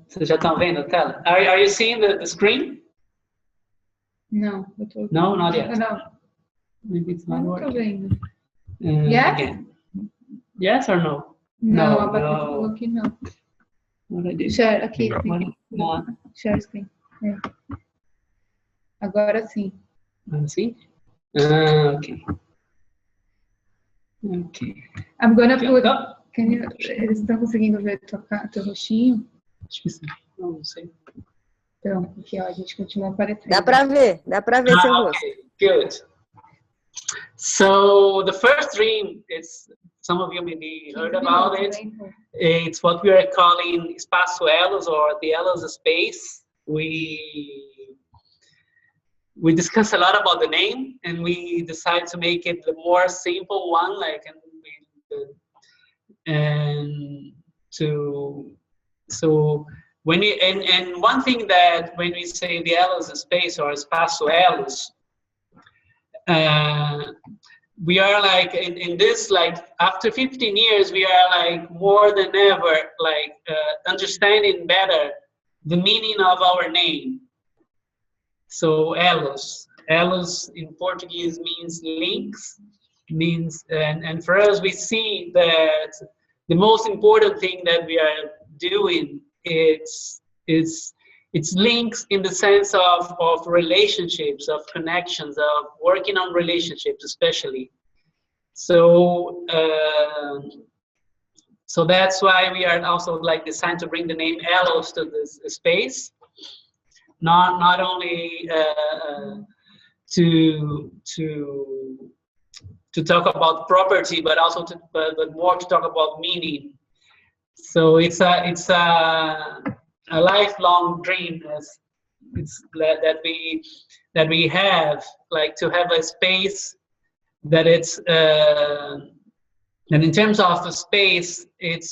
Vocês já estão vendo a tela? Are you seeing the screen? No. No, not yet. No. Maybe it's not Não tô working. vendo. Yes? Again. Yes or no? Não, No, a Patrícia no. falou que não. What I did? Share, aqui. No. Share screen. É. Agora sim. See? Okay. Okay. I'm gonna put. Go. Eles estão conseguindo ver teu rostinho? Acho que sim. Não sei. Então, aqui ó, a gente continua aparecendo. Dá pra ver seu rosto. Okay, good. So the first dream is, some of you maybe heard about it. It's what we are calling espaço elos, or the elos space. We discussed a lot about the name, and we decided to make it the more simple one, like, so when you, and one thing that when we say the elos space or espaço elos, we are like in this, like after 15 years, we are like more than ever like understanding better the meaning of our name. So elos in Portuguese means links, means, and for us we see that the most important thing that we are doing it's links in the sense of relationships, of connections, of working on relationships especially. So so that's why we are also like deciding to bring the name elos to this space. Not only to talk about property, but also but more to talk about meaning. So it's a lifelong dream, it's that we have, like to have a space that it's and in terms of the space, it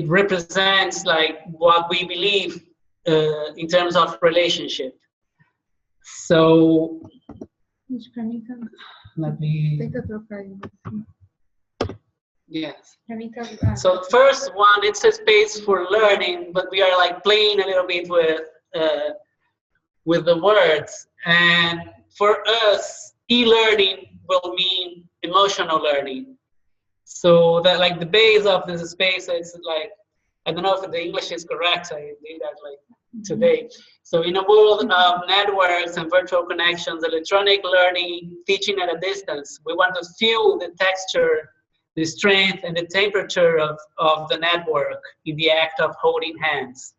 represents like what we believe in terms of relationship. So let me. Yes. So first one, it's a space for learning, but we are like playing a little bit with the words. And for us, e-learning will mean emotional learning. So that like the base of this space is like, I don't know if the English is correct, I did that like today. So in a world of networks and virtual connections, electronic learning, teaching at a distance, we want to feel the texture, the strength and the temperature of the network in the act of holding hands.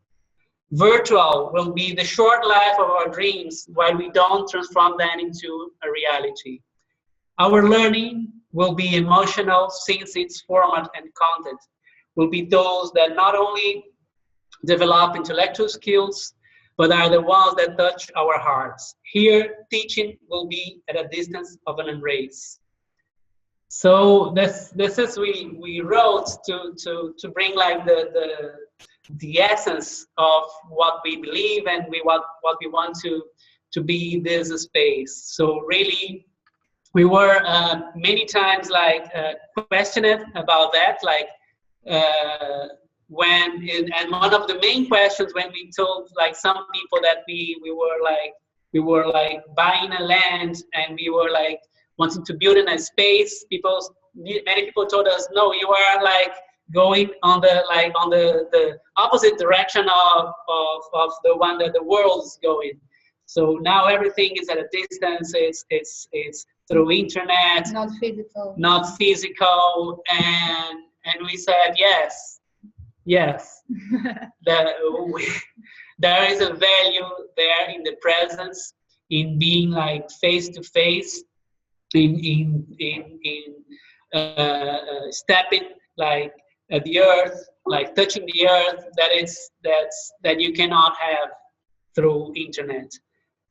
Virtual will be the short life of our dreams while we don't transform them into a reality. Our learning will be emotional since its format and content will be those that not only develop intellectual skills, but are the ones that touch our hearts. Here, teaching will be at a distance of an embrace. So this is we wrote to bring like the essence of what we believe and what we want to be this space. So really, we were many times like questioned about that, like and one of the main questions when we told like some people that we were like buying a land and we were like wanting to build in a space, many people told us, no, you are like going on the opposite direction of the one that the world is going. So now everything is at a distance. It's through internet, not physical, and we said yes. There is a value there in the presence, in being like face to face, in stepping like at the earth, like touching the earth. That you cannot have through internet.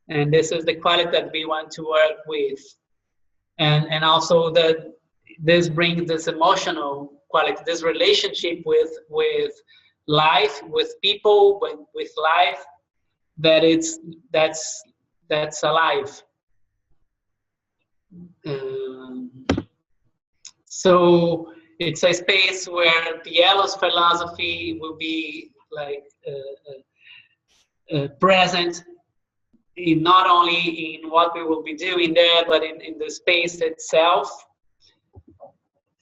And this is the quality that we want to work with. And also that this brings this emotional quality, this relationship with life, with people, with life, that's alive. So it's a space where the Elos philosophy will be like present in not only in what we will be doing there, but in the space itself.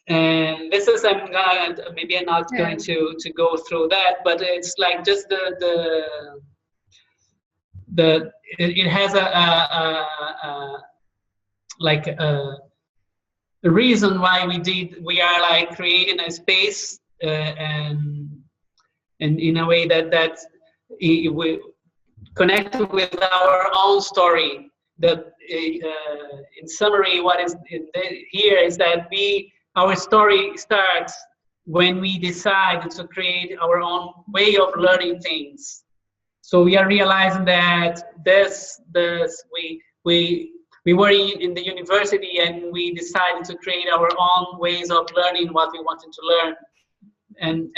And this is, I'm not going to go through that, but it's like just it has a reason why we are like creating a space and in a way that we connect with our own story. That in summary, what is here is that our story starts when we decide to create our own way of learning things. So we are realizing that we were in the university and we decided to create our own ways of learning what we wanted to learn, and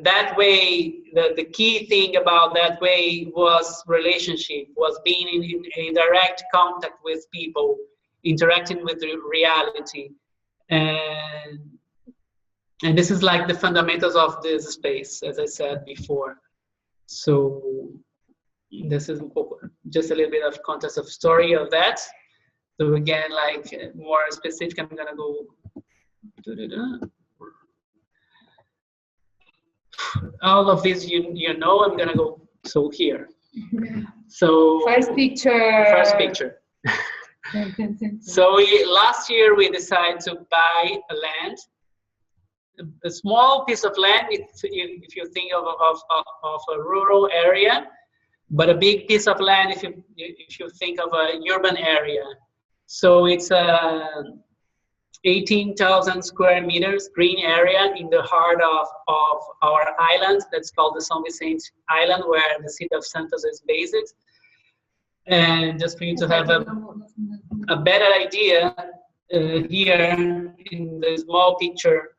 that way, the key thing about that way was relationship, was being in a direct contact with people, interacting with the reality, and this is like the fundamentals of this space, as I said before. So this is just a little bit of context of story of that. So again, like more specific, I'm gonna go. All of this you know. I'm gonna go here. So first picture. So last year we decided to buy a land, a small piece of land if you think of a rural area, but a big piece of land if you think of a urban area. So it's 18,000 square meters green area in the heart of our island that's called the São Vicente Island, where the city of Santos is based. And just for you to have a better idea, here in the small picture,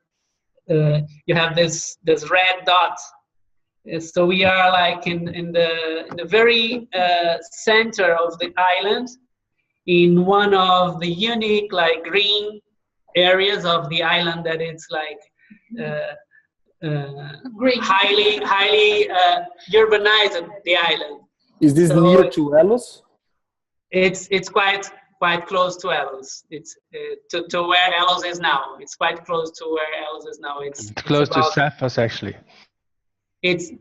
you have this red dot. So we are like in the very center of the island, in one of the unique like green areas of the island that it's like highly urbanized, the island. Is this So near to Elos? it's quite close to Elos. It's to where Elos is now. It's quite close to where Elos is now. It's close to about, Cephas, actually. It's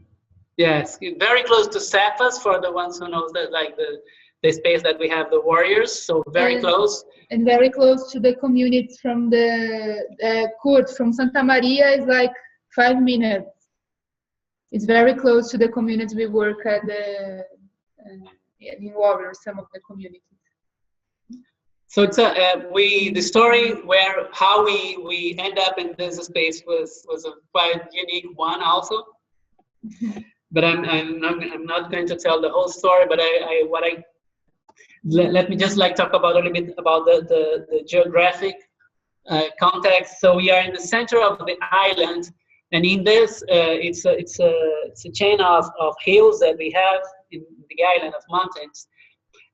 yes, very close to Cephas for the ones who knows that, like the space that we have the warriors. So very close. And very close to the communities from the court from Santa Maria is like 5 minutes. It's very close to the communities we work at the in Warriors, some of the communities. So it's the story where how we end up in this space was a quite unique one also. But I'm not going to tell the whole story. But let me just like talk about a little bit about the geographic context. So we are in the center of the island, and in this it's a chain of hills that we have in the island of mountains,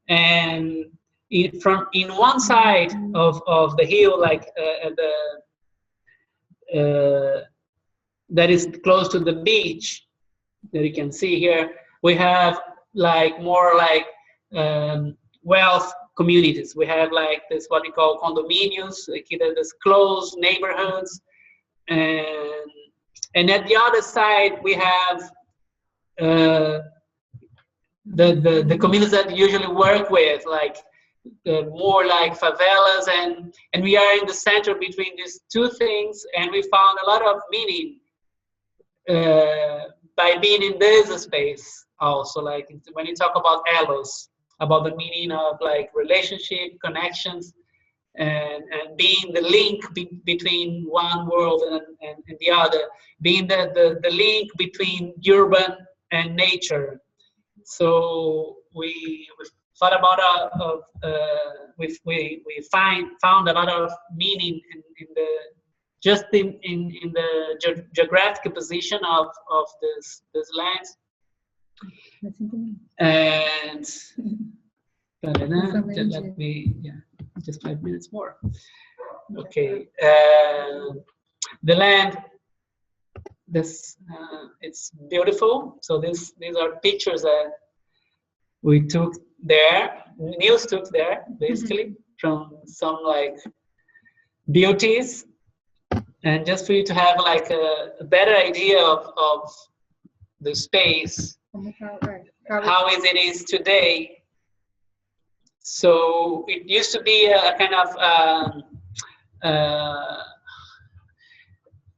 and in one side of the hill, like that is close to the beach that you can see here, we have like more like wealth communities. We have like this what we call condominiums, like this close neighborhoods, and at the other side we have the communities that we usually work with, like more like favelas, and we are in the center between these two things, and we found a lot of meaning by being in this space also. Like when you talk about Elos, about the meaning of like relationship, connections, and being the link between one world and the other, being the link between urban and nature. So we thought about we found a lot of meaning in the just in the geographic position of this land. And let me just 5 minutes more. Okay, the land. This it's beautiful. So these are pictures that we took there. Niels took there basically from some like beauties, and just for you to have like a better idea of the space, how it is today. So it used to be a kind of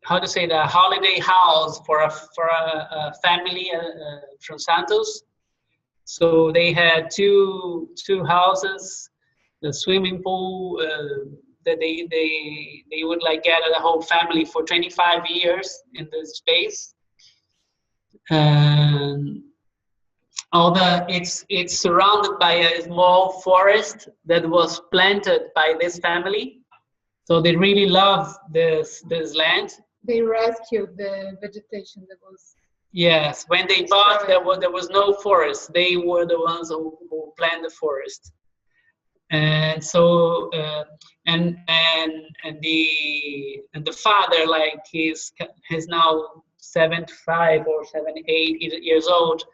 how to say, the holiday house for a family from Santos. So they had two houses, the swimming pool that they would like gather the whole family for 25 years in this space. And it's surrounded by a small forest that was planted by this family. So they really love this land. They rescued the vegetation that was. Yes, when they bought, there was no forest. They were the ones who planted the forest, and so and the father, like he's now 75 or 78 years old,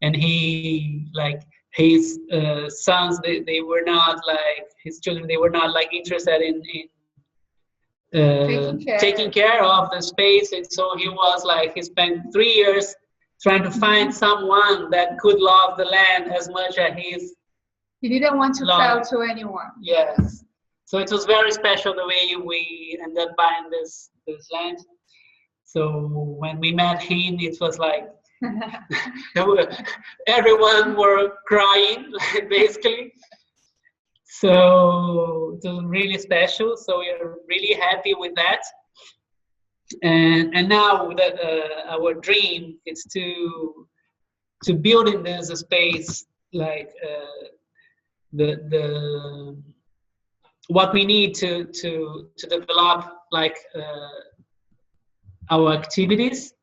and he like his sons, they were not like his children. They were not like interested in taking care of the space, and so he spent 3 years trying to find someone that could love the land as much as he didn't want to sell to anyone. Yes, so it was very special the way we ended up buying this land. So when we met him, it was like everyone were crying basically. So it was really special. So we are really happy with that. And now that our dream is to build in this space like the what we need to develop like our activities.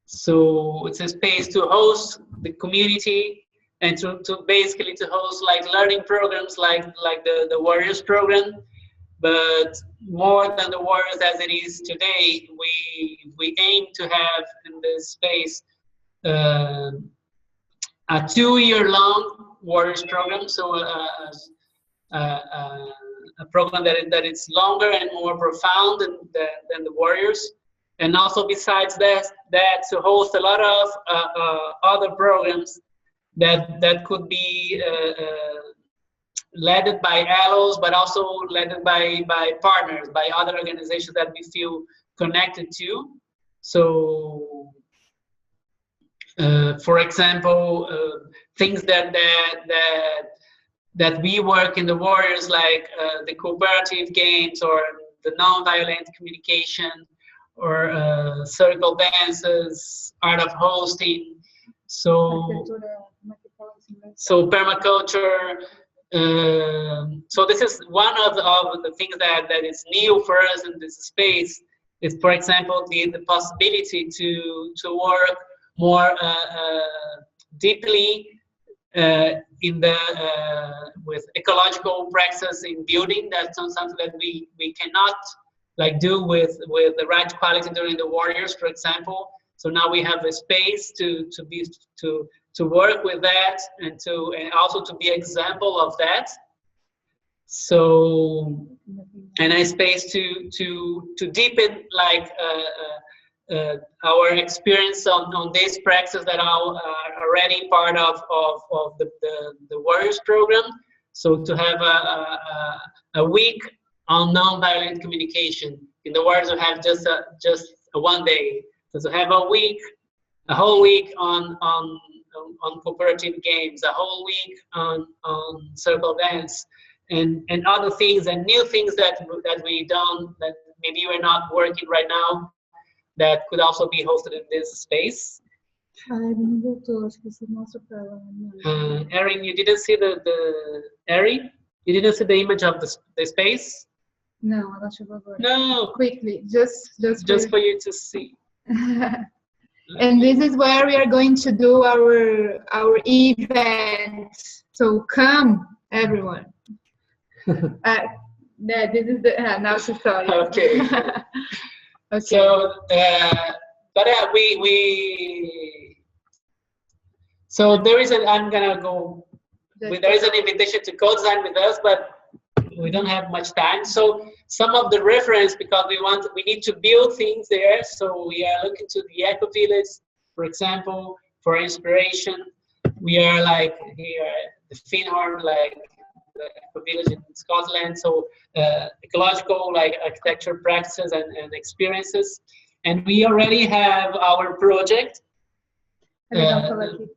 So it's a space to host the community, and to basically to host like learning programs like the Warriors program. But more than the Warriors as it is today, we aim to have in this space a 2-year-long Warriors program. So a program that is longer and more profound than the Warriors. And also besides that, to host a lot of other programs that could be led by allos, but also led by partners, by other organizations that we feel connected to. So, for example, things that we work in the Warriors, like the cooperative games or the non-violent communication, or circle dances, art of hosting, so permaculture. So this is one of the things that is new for us in this space. Is, for example, the possibility to work more deeply in the with ecological practices in building. That's something that we cannot do with the right quality during the Warriors, for example. So now we have a space to work with that, and also to be example of that. So, and a space to deepen our experience on these practices that are already part of the Warriors program. So to have a week on non-violent communication. In the Warriors, we have just a 1 day. So to have a whole week on cooperative games, a whole week on circle dance, and other things and new things that we done that maybe we're not working right now, that could also be hosted in this space. Erin, you didn't see Erin? You didn't see the image of the space? No, ela chegou agora. No. Quickly, just for you to see. And this is where we are going to do our event. So come, everyone. This is the now she saw it. Okay. Okay. So, but so there is I'm gonna go. There is an invitation to co-design with us, but we don't have much time. So some of the reference, because we need to build things there. So we are looking to the Eco Village, for example, for inspiration. We are here, the Finhorn, the Eco Village in Scotland. So ecological, architecture practices and experiences. And we already have our project. The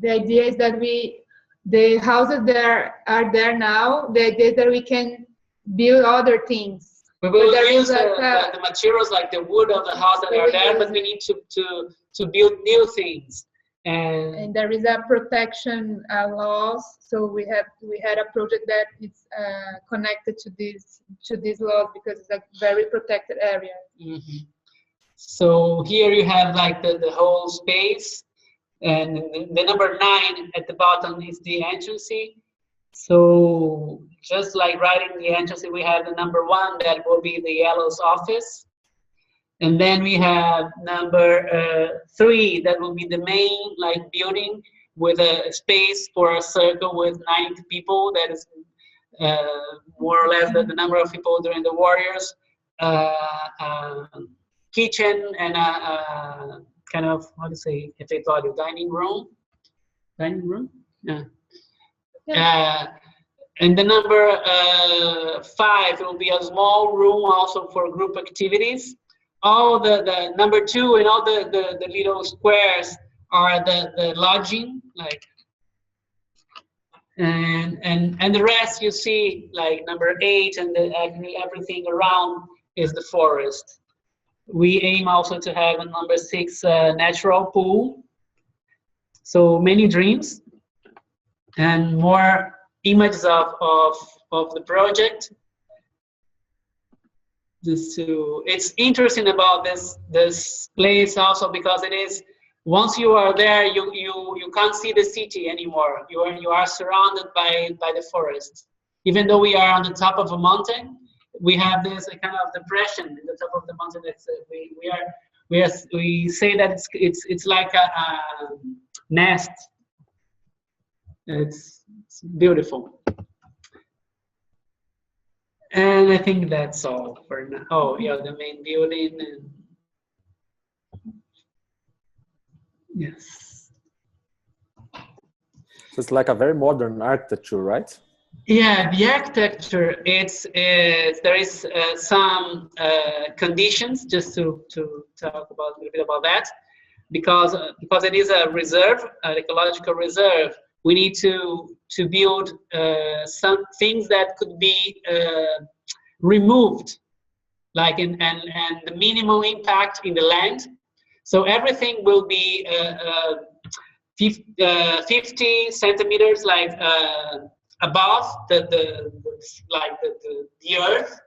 idea is that the houses there are there now. The idea is that we can build other things. We will use the materials like the wood of the house that are there, but we need to build new things. And there is a protection laws. So we had a project that is connected to these laws, because it's a very protected area. Mm-hmm. So here you have the whole space. And the number 9 at the bottom is the entrance. So just right in the entrance, we have the number 1 that will be the yellow's office. And then we have number 3 that will be the main building with a space for a circle with 90 people. That is more or less the number of people during the Warriors. Kitchen and a kind of, how to say, if they thought dining room, yeah. And the number 5 will be a small room also for group activities. All the number 2 and all the little squares are the lodging, and the rest you see, number 8 and everything around is the forest. We aim also to have a number 6 natural pool. So many dreams and more images of the project. It's interesting about this place also, because it is, once you are there, you can't see the city anymore. You are surrounded by the forest. Even though we are on the top of a mountain, we have this kind of depression in the top of the mountain. We say that it's like a nest It's beautiful. And I think that's all for now. Oh, yeah, the main building. And yes. So it's like a very modern architecture, right? Yeah, the architecture. There is some conditions just to talk about a little bit about that, because it is a reserve, an ecological reserve. We need to build some things that could be removed, like and the minimal impact in the land. So everything will be 50 centimeters, like above the earth,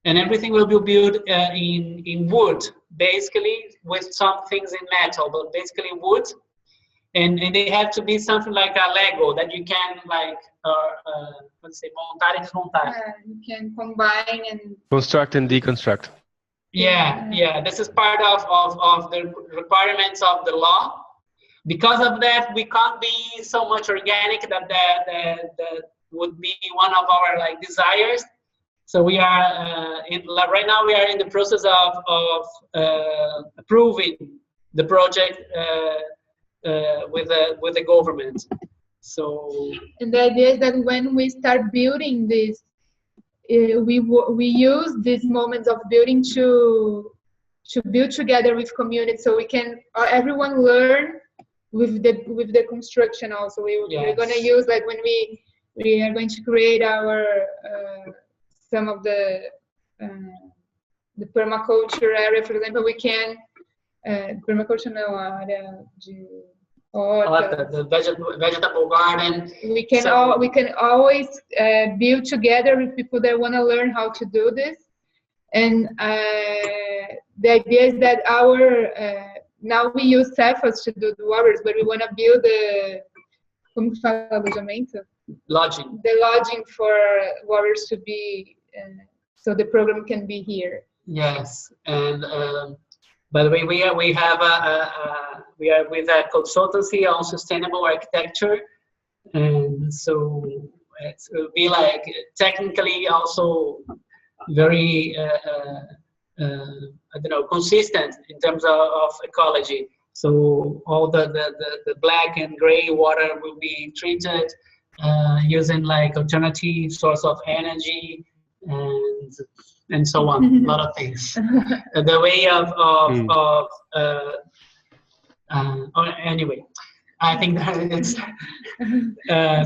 and everything will be built in wood, basically, with some things in metal, but basically wood. And they have to be something like a Lego that you can like let's say montar and desmontar. You can combine and Construct and deconstruct. Yeah. This is part of the requirements of the law. Because of that, we can't be so much organic that would be one of our like desires. So we are right now we are in the process of approving the project with the government. So, and the idea is that when we start building this, we use these moments of building to build together with community, so we can everyone learn with the construction. Also, we're going to use, like, when we are going to create our some of the permaculture area, for example, we can permaculture não, a área de the vegetable garden. We can always build together with people that want to learn how to do this. And the idea is that now we use CEFAs to do the warriors, but we want to build como que fala, alojamento? Lodging. The lodging for warriors to be, so the program can be here. Yes, and by the way, we are with a consultancy on sustainable architecture, and so it will be like technically also very I don't know, consistent in terms of ecology. So all the black and gray water will be treated using like alternative source of energy and so on. A lot of things. The way anyway, I think that it's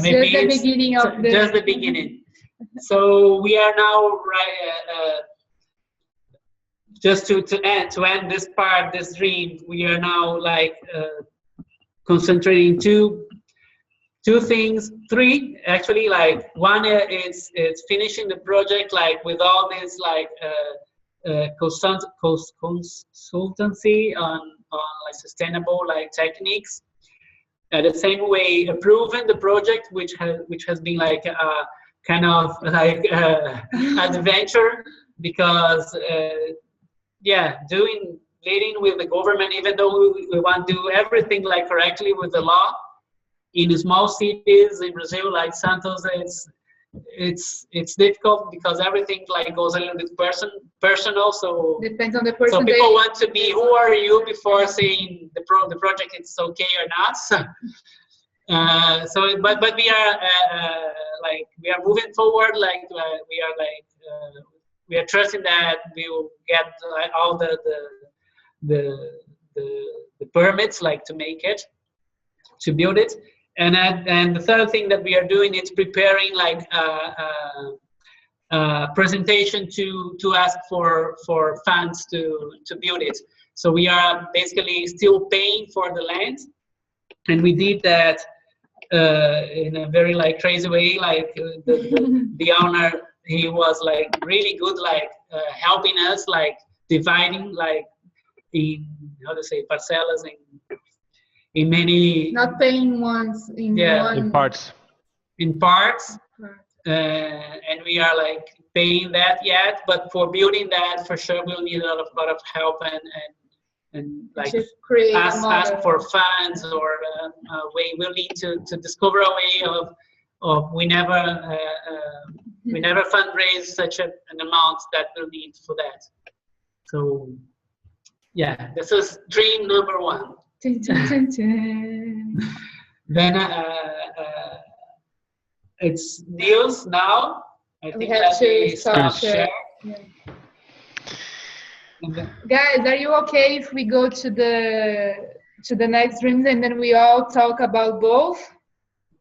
maybe just the beginning of just the beginning. So we are now just to end this part, this dream, we are now like concentrating two things, three actually. Like one is finishing the project like with all this like consultancy on like sustainable like techniques. The same way approving the project, which has been like a kind of like adventure, because leading with the government, even though we want to do everything like correctly with the law, in small cities in Brazil like Santos, it's difficult because everything like goes a little bit personal. So depends on the person. So people want to be, who are you, before saying the project is okay or not. So but we are like we are moving forward. Like we are trusting that we will get all the permits like to make it, to build it. And the third thing that we are doing is preparing like a presentation to ask for funds to build it. So we are basically still paying for the land, and we did that in a very like crazy way. Like the owner, he was like really good, like helping us, like dividing like in, how to say, parcelas in many, not paying once in one, in parts. And we are like paying that yet, but for building that, for sure we'll need a lot of help like just create a ask model. for funds or a way we need to discover a way of we never fundraise such an amount that we'll need for that. So yeah, this is dream number one. Dun, dun, dun, dun. Then it's Niels now. I We think have that to we stop stop share. share. Yeah. And then, Guys, are you okay if we go to the next dreams and then we all talk about both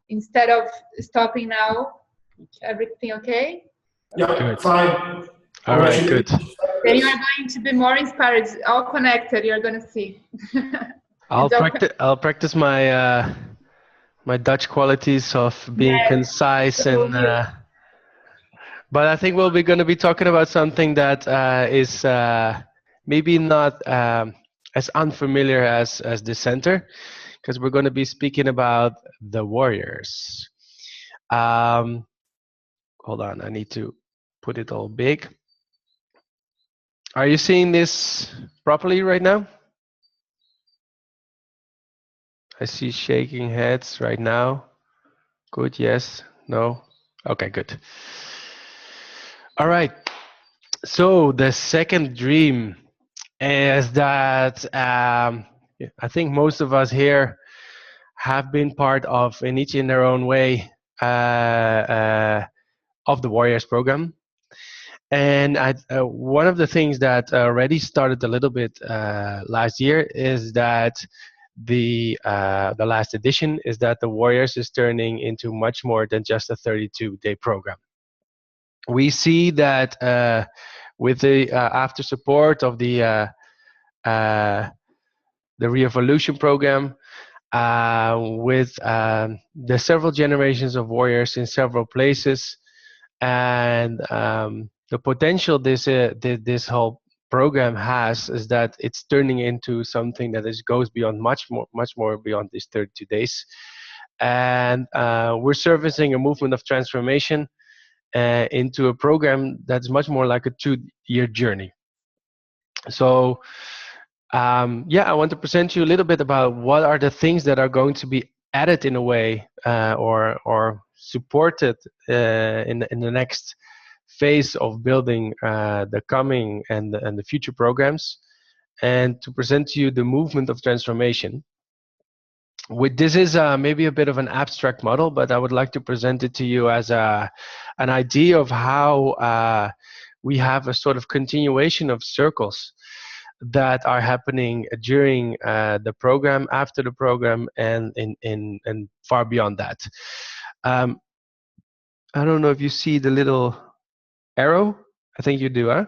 instead of stopping now? Everything okay? Yeah, Good. fine. All right, good. Then you are going to be more inspired. It's all connected. You're going to see. I'll It's okay. practice my my Dutch qualities of being Yes. concise So and. But I think we'll be going to be talking about something that is maybe not as unfamiliar as the center, because we're going to be speaking about the warriors. Hold on, I need to put it all big. Are you seeing this properly right now? I see shaking heads right now. Good, yes, no. Okay, good. All right. So the second dream is that I think most of us here have been part of, in each in their own way, of the Warriors program. And one of the things that already started a little bit last year is that the last edition is that the Warriors is turning into much more than just a 32-day program. We see that with the after support of the Re-Evolution program, with the several generations of warriors in several places, and the potential this whole program has is that it's turning into something that goes beyond much more beyond these 32 days, and we're servicing a movement of transformation into a program that's much more like a 2-year journey. So yeah, I want to present you a little bit about what are the things that are going to be added in a way or supported in the next phase of building the coming and the future programs, and to present to you the movement of transformation. This is maybe a bit of an abstract model, but I would like to present it to you as an idea of how we have a sort of continuation of circles that are happening during the program, after the program, and and far beyond that. I don't know if you see the little arrow. I think you do, huh?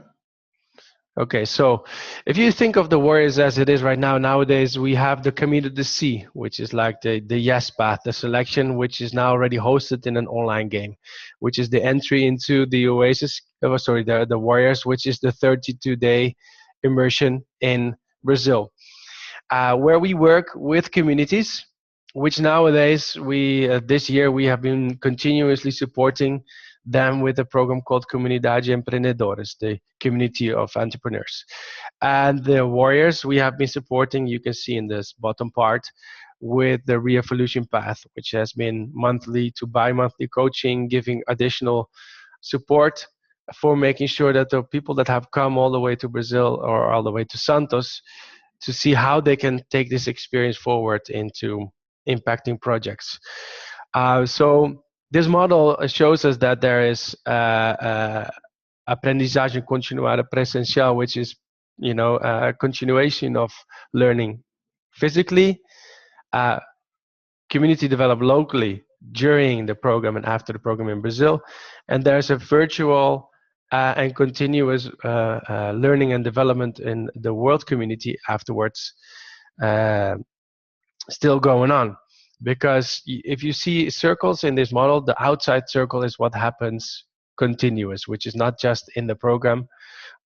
Okay, so if you think of the Warriors as it is right now, nowadays we have the Camino de Sea, which is like the yes path, the selection, which is now already hosted in an online game, which is the entry into the Oasis, the Warriors, which is the 32-day immersion in Brazil, where we work with communities, which nowadays this year we have been continuously supporting them with a program called Comunidade Empreendedores, the community of entrepreneurs. And the Warriors we have been supporting, you can see in this bottom part, with the Re-Evolution path, which has been monthly to bi-monthly coaching, giving additional support for making sure that the people that have come all the way to Brazil or all the way to Santos to see how they can take this experience forward into impacting projects. So this model shows us that there is aprendizagem continuada presencial, which is, a continuation of learning physically, community developed locally during the program and after the program in Brazil, and there's a virtual and continuous learning and development in the world community afterwards, still going on. Because if you see circles in this model, the outside circle is what happens continuous, which is not just in the program,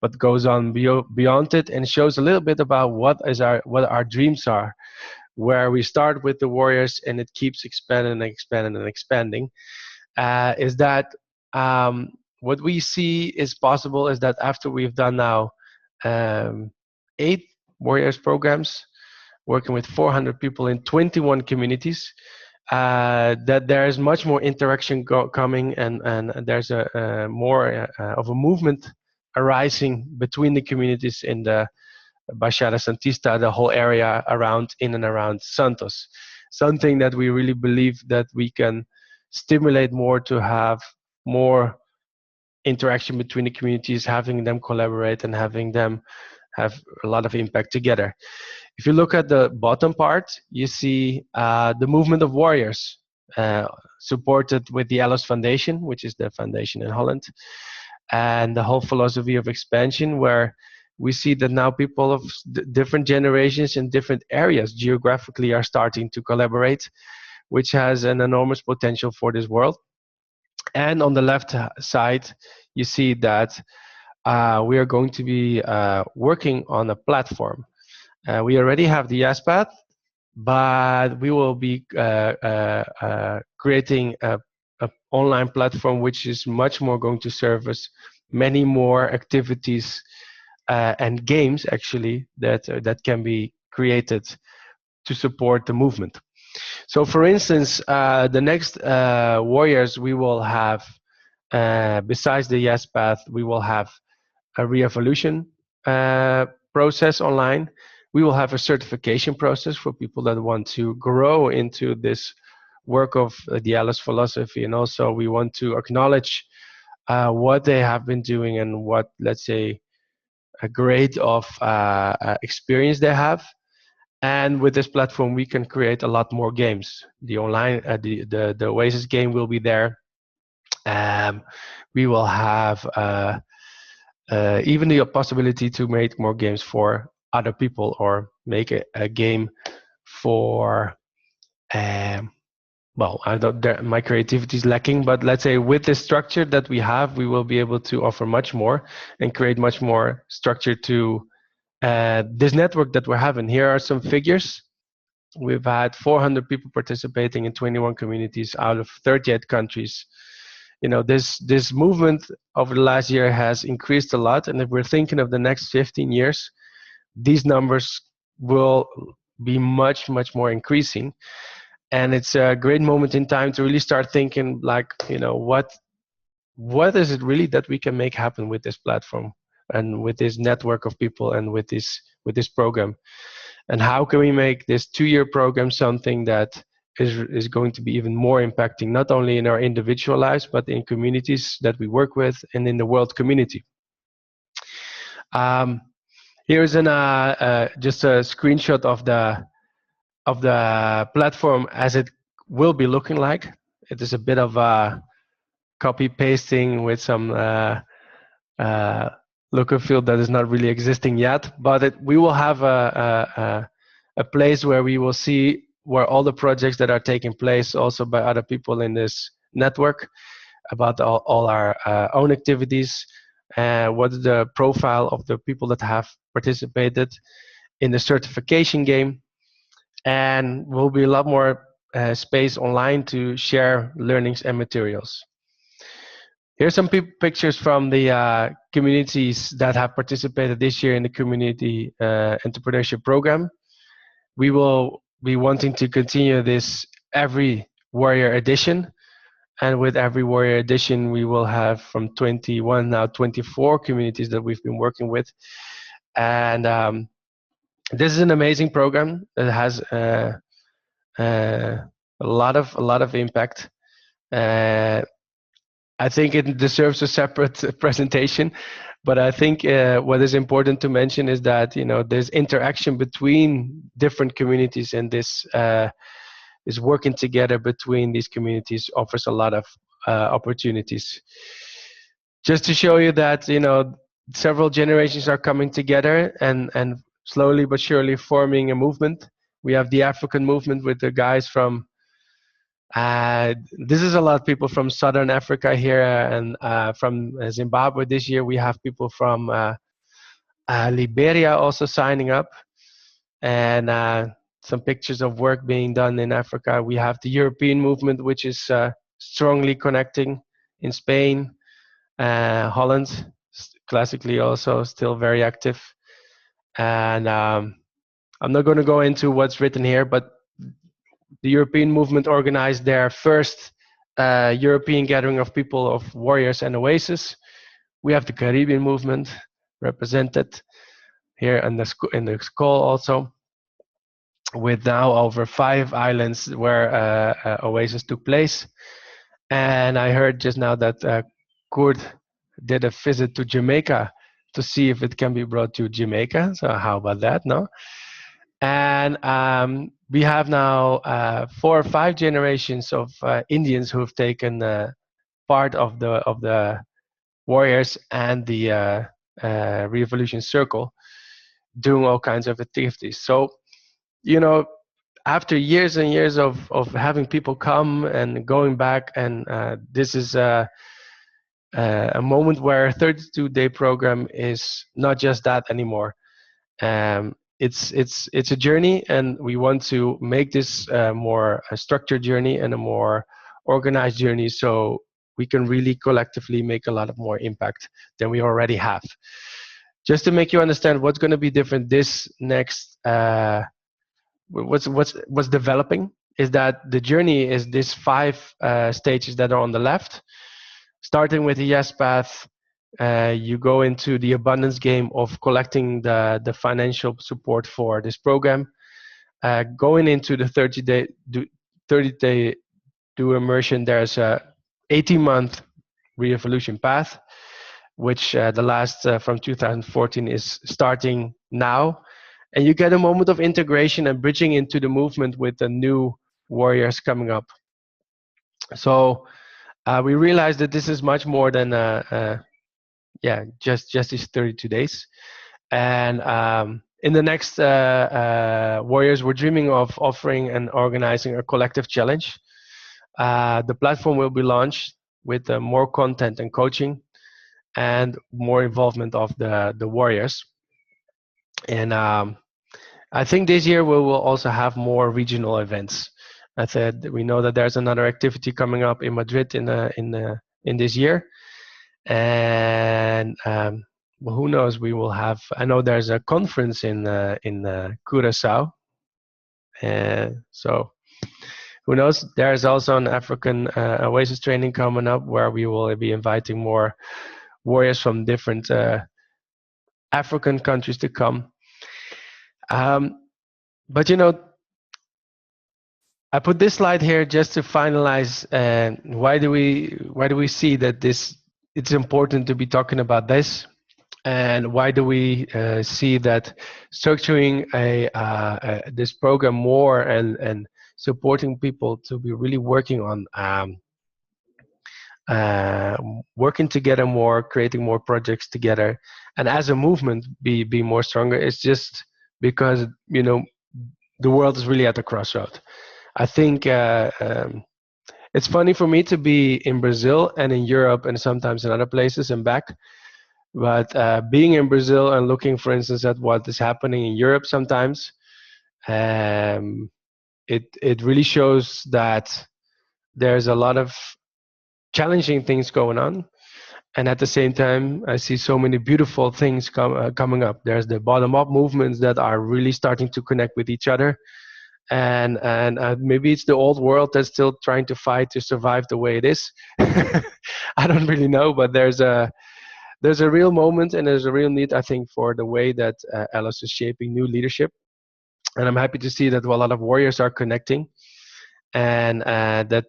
but goes on beyond it, and shows a little bit about what our dreams are, where we start with the Warriors and it keeps expanding and expanding and expanding. Is that what we see is possible is that after we've done now 8 Warriors programs, working with 400 people in 21 communities. That there is much more interaction coming, and there's a more of a movement arising between the communities in the Baixada Santista, the whole area around, in and around Santos. Something that we really believe that we can stimulate more, to have more interaction between the communities, having them collaborate and having them have a lot of impact together. If you look at the bottom part, you see the movement of warriors, supported with the Alice Foundation, which is the foundation in Holland, and the whole philosophy of expansion, where we see that now people of different generations in different areas geographically are starting to collaborate, which has an enormous potential for this world. And on the left side, you see that we are going to be working on a platform. We already have the YesPath, but we will be creating a online platform which is much more going to service many more activities and games, actually, that can be created to support the movement. So, for instance, the next Warriors we will have, besides the YesPath, we will have a re-evolution process online. We will have a certification process for people that want to grow into this work of the Alice philosophy, and also we want to acknowledge what they have been doing and what, let's say, a grade of experience they have. And with this platform, we can create a lot more games. The online, the Oasis game will be there. We will have even the possibility to make more games for other people, or make a game for. Well, I don't. My creativity is lacking, but let's say with the structure that we have, we will be able to offer much more and create much more structure to this network that we're having. Here are some figures. We've had 400 people participating in 21 communities out of 38 countries. You know, this movement over the last year has increased a lot, and if we're thinking of the next 15 years, these numbers will be much more increasing. And it's a great moment in time to really start thinking, like, you know, what is it really that we can make happen with this platform and with this network of people and with this program, and how can we make this 2-year program something that is going to be even more impacting, not only in our individual lives, but in communities that we work with and in the world community. Here's just a screenshot of the platform as it will be looking like. It is a bit of a copy pasting with some look and feel that is not really existing yet, but we will have a place where we will see where all the projects that are taking place also by other people in this network, about all our own activities, what is the profile of the people that have participated in the certification game, and will be a lot more space online to share learnings and materials. Here's some pictures from the communities that have participated this year in the community entrepreneurship program. We will be wanting to continue this every Warrior edition, and with every Warrior edition we will have from 21 now 24 communities that we've been working with. And this is an amazing program that has a lot of impact. I think it deserves a separate presentation, but I think what is important to mention is that, you know, there's interaction between different communities, and this is working together between these communities offers a lot of opportunities. Just to show you that, you know, several generations are coming together and slowly but surely forming a movement. We have the African movement with the guys from this is a lot of people from Southern Africa here, and from Zimbabwe this year we have people from Liberia also signing up, and some pictures of work being done in Africa. We have the European movement, which is strongly connecting in Spain, Holland, classically also still very active. And I'm not going to go into what's written here, but the European movement organized their first European gathering of people, of warriors and oasis. We have the Caribbean movement represented here in the call also, with now over 5 islands where oasis took place. And I heard just now that Kurt did a visit to Jamaica to see if it can be brought to Jamaica. So how about that, no? And we have now 4 or 5 generations of Indians who have taken part of the warriors and the Revolution Circle, doing all kinds of activities. So, you know, after years and years of having people come and going back, and this is a moment where a 32-day program is not just that anymore. It's a journey, and we want to make this more a structured journey and a more organized journey, so we can really collectively make a lot of more impact than we already have. Just to make you understand what's going to be different this next what's developing is that the journey is this 5 stages that are on the left. Starting with the yes path, you go into the abundance game of collecting the financial support for this program. Going into the 30-day do immersion, there's a 18-month re-evolution path, which the last from 2014 is starting now. And you get a moment of integration and bridging into the movement with the new warriors coming up. So we realized that this is much more than just these 32 days. And in the next warriors, we're dreaming of offering and organizing a collective challenge. The platform will be launched with more content and coaching and more involvement of the warriors. And I think this year we will also have more regional events. I said we know that there's another activity coming up in Madrid in this year, and well, who knows? We will have. I know there's a conference in Curacao, so who knows? There's also an African Oasis training coming up where we will be inviting more warriors from different African countries to come. But you know, I put this slide here just to finalize. Why do we see that it's important to be talking about this, and why do we see that structuring this program more and supporting people to be really working on working together more, creating more projects together, and as a movement be more stronger? It's just because, you know, the world is really at the crossroad. I think it's funny for me to be in Brazil and in Europe and sometimes in other places and back. But being in Brazil and looking, for instance, at what is happening in Europe sometimes, it really shows that there's a lot of challenging things going on. And at the same time, I see so many beautiful things coming up. There's the bottom-up movements that are really starting to connect with each other. And maybe it's the old world that's still trying to fight to survive the way it is. I don't really know, but there's a real moment and there's a real need, I think, for the way that Alice is shaping new leadership. And I'm happy to see that a lot of warriors are connecting, and that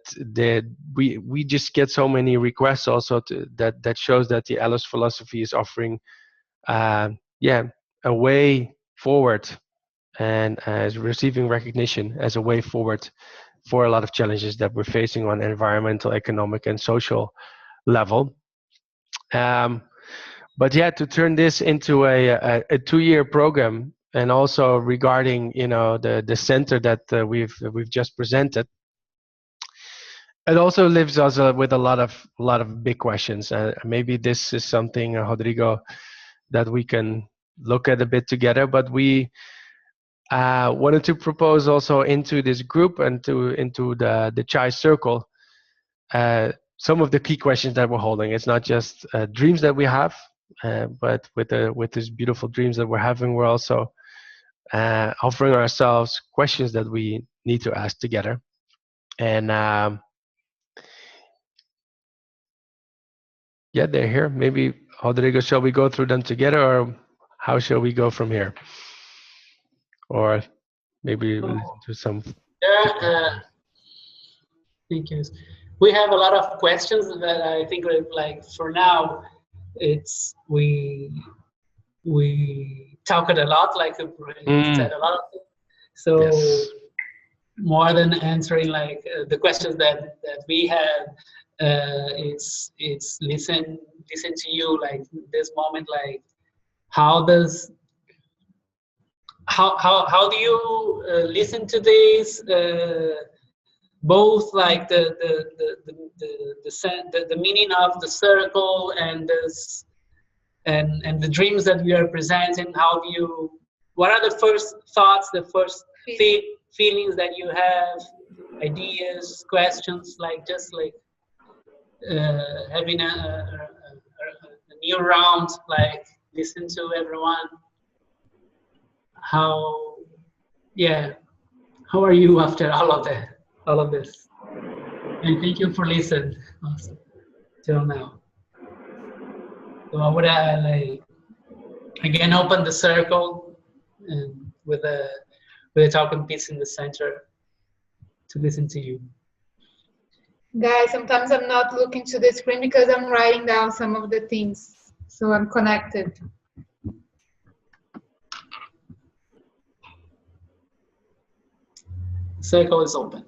we just get so many requests also that shows that the Alice philosophy is offering a way forward, and is receiving recognition as a way forward for a lot of challenges that we're facing on environmental, economic, and social level. But yeah, to turn this into a 2-year program, and also regarding, you know, the center that we've just presented, it also leaves us with a lot of big questions. Maybe this is something, Rodrigo, that we can look at a bit together. But we wanted to propose also into this group and into the Txai circle some of the key questions that we're holding. It's not just dreams that we have, but with these beautiful dreams that we're having, we're also offering ourselves questions that we need to ask together. And yeah, they're here. Maybe, Rodrigo, shall we go through them together, or how shall we go from here? Or maybe listen to some. Thank you. We have a lot of questions that I think, like, for now, we talked a lot, like said a lot of things. So Yes. more than answering like the questions that we have, it's listen to you, like this moment, like how do you listen to this, both like the meaning of the circle and this and the dreams that we are presenting. What are the first thoughts, the first feelings that you have, ideas, questions, like just like having a new round, like listen to everyone. How are you after all of this? And thank you for listening also till now. So I would like again open the circle and with a talking piece in the center to listen to you. Guys, sometimes I'm not looking to the screen because I'm writing down some of the things, so I'm connected. Circle is open.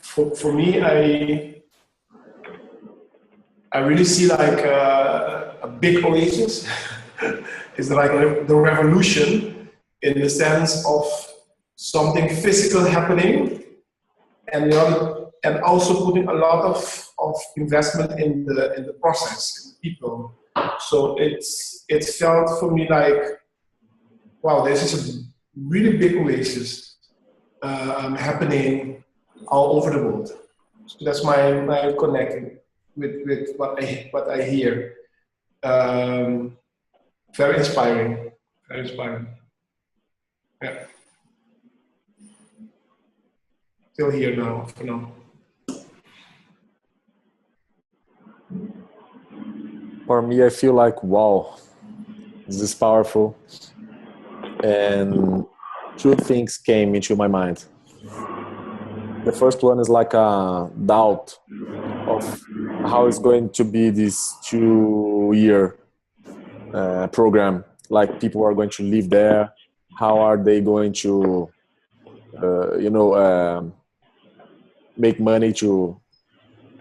For me, I really see like a big oasis. It's like the revolution in the sense of something physical happening, and also putting a lot of investment in the process, in the people. So it felt for me like, wow, this is a really big oasis happening all over the world. So that's my connecting with what I hear. Very inspiring. Very inspiring. Yeah. Still here now, for now. For me, I feel like, wow, this is powerful. And two things came into my mind. The first one is like a doubt of how it's going to be this 2-year program. Like, people are going to live there. How are they going to, make money to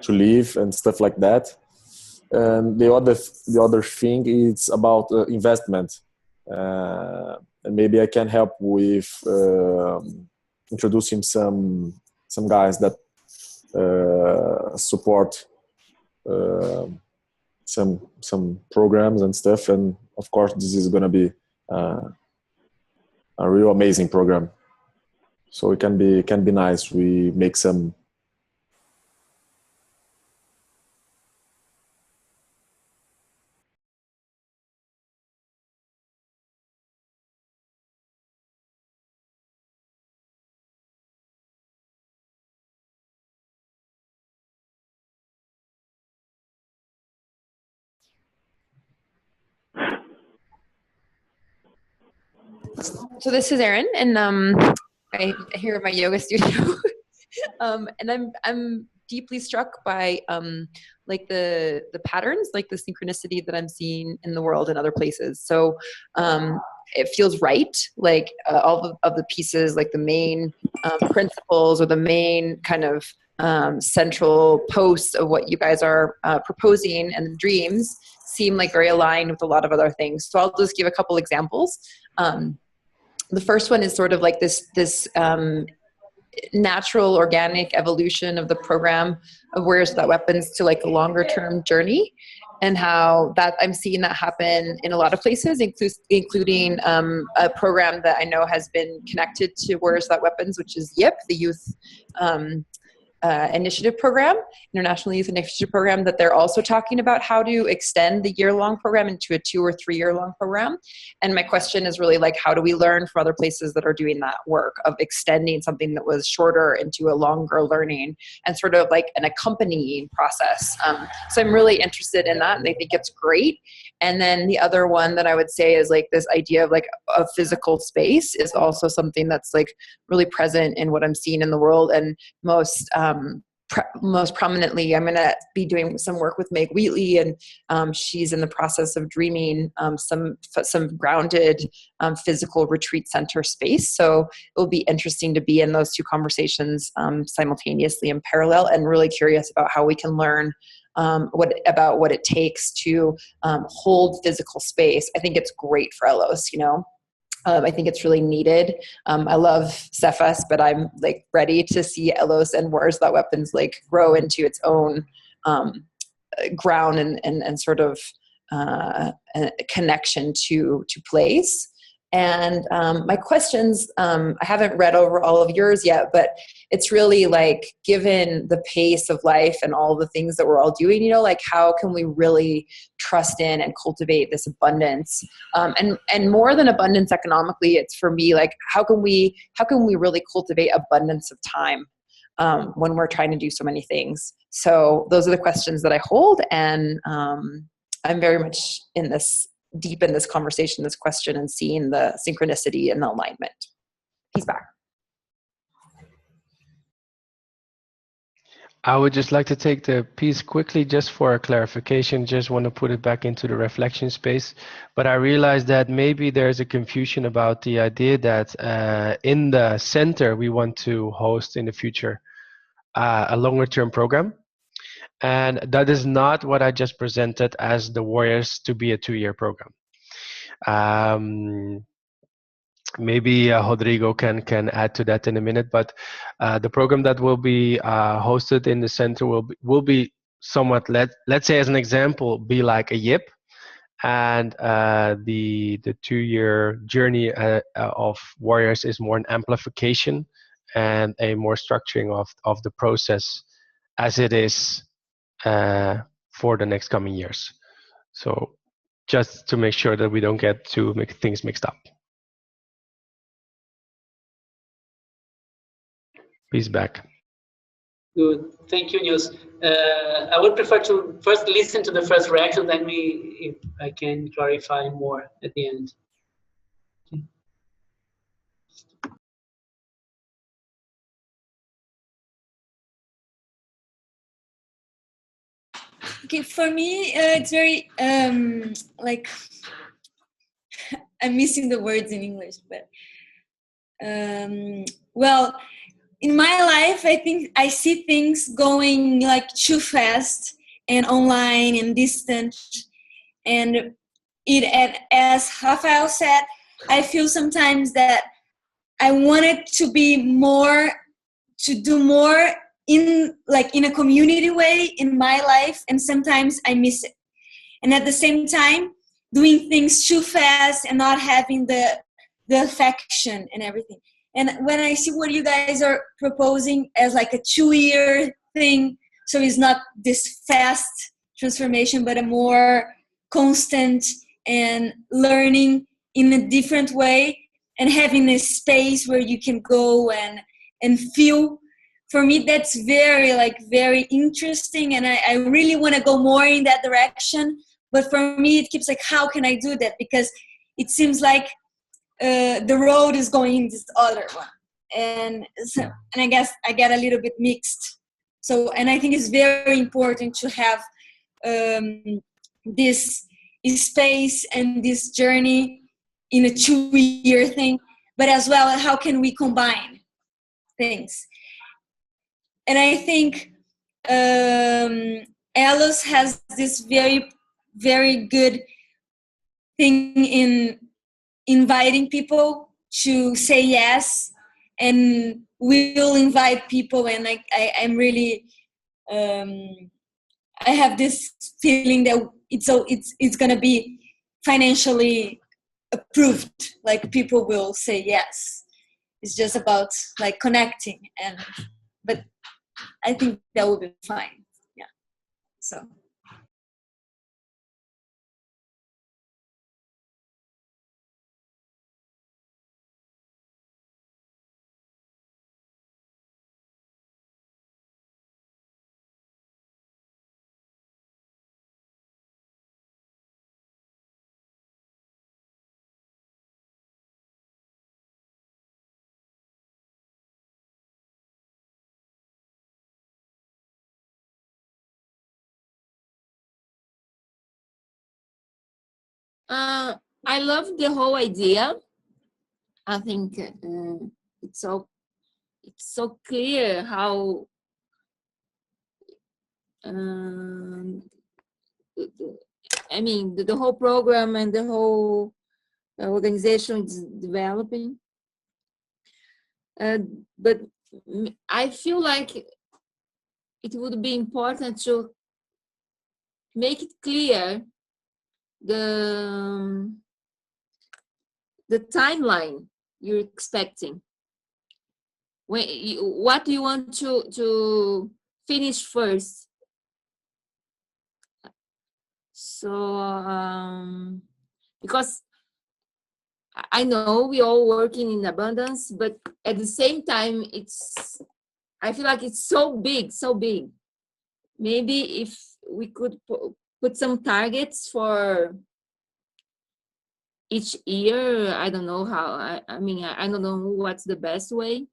live and stuff like that. And the other thing is about investment. And maybe I can help with introducing some guys that support some programs and stuff. And of course, this is going to be a real amazing program. So it can be nice. We make some. So this is Erin, and I here at my yoga studio, and I'm deeply struck by like the patterns, like the synchronicity that I'm seeing in the world and other places. So it feels right, like all of the pieces, like the main principles or the main kind of central posts of what you guys are proposing, and the dreams seem like very aligned with a lot of other things. So I'll just give a couple examples. The first one is sort of like this natural, organic evolution of the program of Where's That Weapons to like a longer term journey. and how that I'm seeing that happen in a lot of places, including a program that I know has been connected to Warriors Without Weapons, which is YIP, the Youth Initiative Program, International Youth Initiative Program, that they're also talking about how to extend the year-long program into a 2 or 3 year long program. And my question is really like, how do we learn from other places that are doing that work of extending something that was shorter into a longer learning and sort of like an accompanying process. So I'm really interested in that, and I think it's great. And then the other one that I would say is like this idea of like a physical space is also something that's like really present in what I'm seeing in the world. And most prominently, I'm going to be doing some work with Meg Wheatley, and she's in the process of dreaming some grounded physical retreat center space. So it will be interesting to be in those two conversations simultaneously in parallel, and really curious about how we can learn what it takes to hold physical space. I think it's great for Elos, you know. I think it's really needed. I love Cephas, but I'm like ready to see Elos and Warriors Without Weapons like grow into its own ground and sort of a connection to place. And my questions, I haven't read over all of yours yet, but it's really like, given the pace of life and all the things that we're all doing, you know, like how can we really trust in and cultivate this abundance? And more than abundance economically, it's for me, like, how can we really cultivate abundance of time when we're trying to do so many things? So those are the questions that I hold. And I'm very much deep in this conversation, this question, and seeing the synchronicity and the alignment. Peace back. I would just like to take the piece quickly just for a clarification, just want to put it back into the reflection space. But I realized that maybe there's a confusion about the idea that in the center we want to host in the future a longer term program. And that is not what I just presented as the Warriors to be a 2-year program. Maybe Rodrigo can add to that in a minute, but the program that will be hosted in the center will be somewhat, let's say as an example, be like a YIP, and the 2-year journey of Warriors is more an amplification and a more structuring of the process as it is for the next coming years. So just to make sure that we don't get things mixed up. Please back. Good, thank you, Nils. I would prefer to first listen to the first reaction, then if I can clarify more at the end. Okay, for me, it's very like I'm missing the words in English, but well, in my life, I think I see things going like too fast and online and distant, and as Rafael said, I feel sometimes that I wanted to do more in a community way in my life, and sometimes I miss it. And at the same time, doing things too fast and not having the affection and everything. And when I see what you guys are proposing as like a 2-year thing, so it's not this fast transformation, but a more constant and learning in a different way, and having a space where you can go and feel. For me, that's very interesting, and I really want to go more in that direction. But for me, it keeps like, how can I do that? Because it seems like the road is going in this other one, and I guess I get a little bit mixed. So, and I think it's very important to have this space and this journey in a 2-year thing, but as well, how can we combine things? And I think Elos has this very good thing in inviting people to say yes, and we'll invite people. And I'm really, I have this feeling that it's gonna be financially approved. Like people will say yes. It's just about like connecting, but I think that will be fine. Yeah. So. I love the whole idea. I think it's so clear how I mean the whole program and the whole organization is developing. But I feel like it would be important to make it clear the timeline you're expecting. What do you want to finish first? So because I know we all working in abundance, but at the same time, I feel like it's so big. Maybe if we could put some targets for each year, I don't know how, I mean, I don't know what's the best way.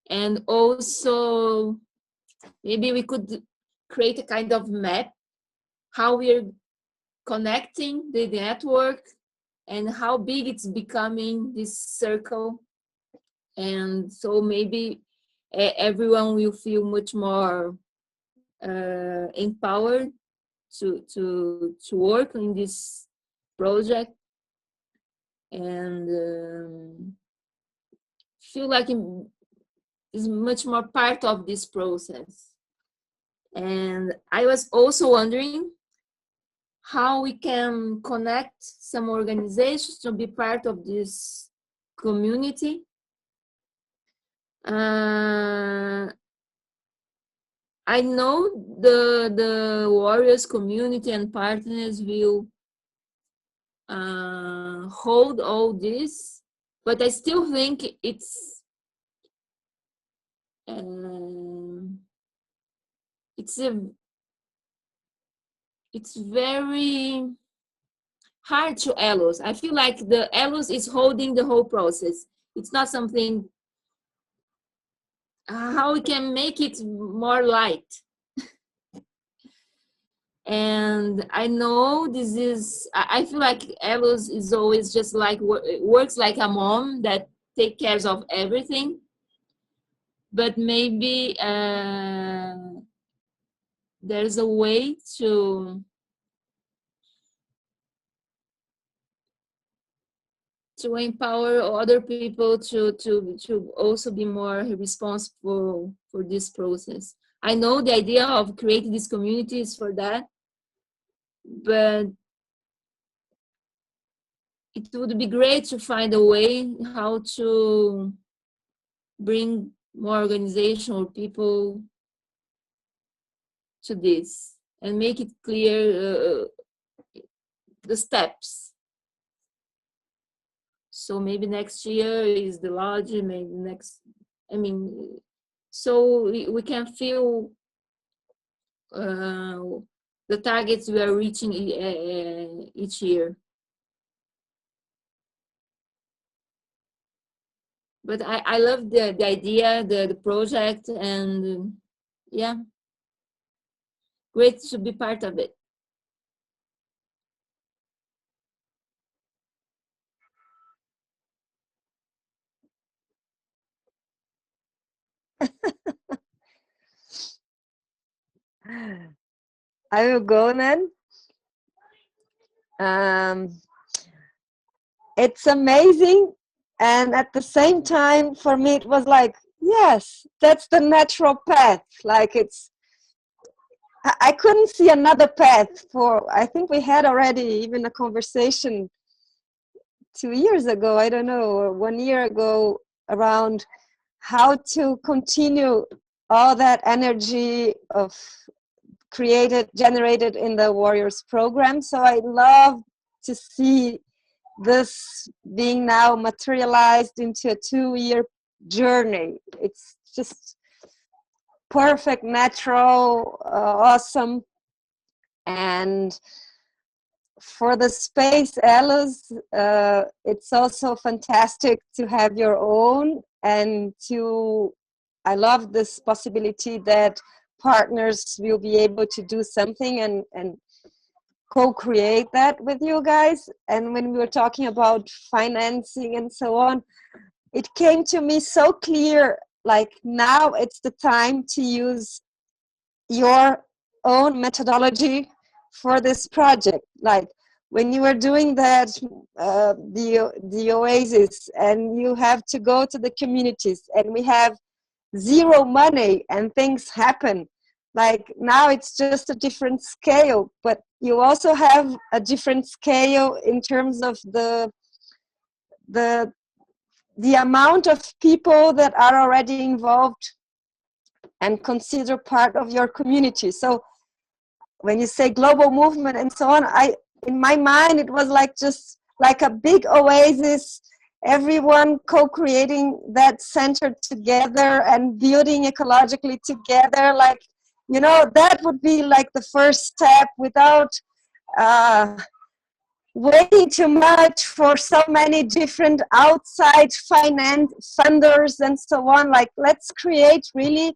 And also, maybe we could create a kind of map, how we're connecting the network and how big it's becoming, this circle. And so maybe everyone will feel much more empowered to work in this project and feel like is much more part of this process. And I was also wondering how we can connect some organizations to be part of this community. I know the Warriors community and partners will hold all this, but I still think it's very hard to Elos. I feel like the Elos is holding the whole process. It's not something, how we can make it more light. And I know this is, I feel like Elos is always just like, works like a mom that takes care of everything. But maybe there's a way to empower other people to also be more responsible for this process. I know the idea of creating these communities for that, but it would be great to find a way how to bring more organizational people to this and make it clear the steps. So maybe next year is the lodge, maybe next, I mean, so we can feel the targets we are reaching each year. But I love the idea, the project, and yeah, great to be part of it. I will go then. It's amazing, and at the same time, for me, it was like, yes, that's the natural path. Like I couldn't see another path for, I think we had already even a conversation 2 years ago, I don't know, or 1 year ago, around how to continue all that energy of generated in the Warriors program. So I love to see this being now materialized into a 2-year journey. It's just perfect, natural, awesome. And for the space, Alice, it's also fantastic to have your own, and I love this possibility that partners will be able to do something and co-create that with you guys. And when we were talking about financing and so on, it came to me so clear, like now it's the time to use your own methodology for this project. Like when you were doing that, the Oasis, and you have to go to the communities, and we have zero money and things happen. Like now it's just a different scale, but you also have a different scale in terms of the amount of people that are already involved and consider part of your community. So when you say global movement and so on, in my mind it was like just like a big oasis, everyone co-creating that center together and building ecologically together. Like, you know, that would be like the first step, without waiting too much for so many different outside funders and so on. Like, let's create really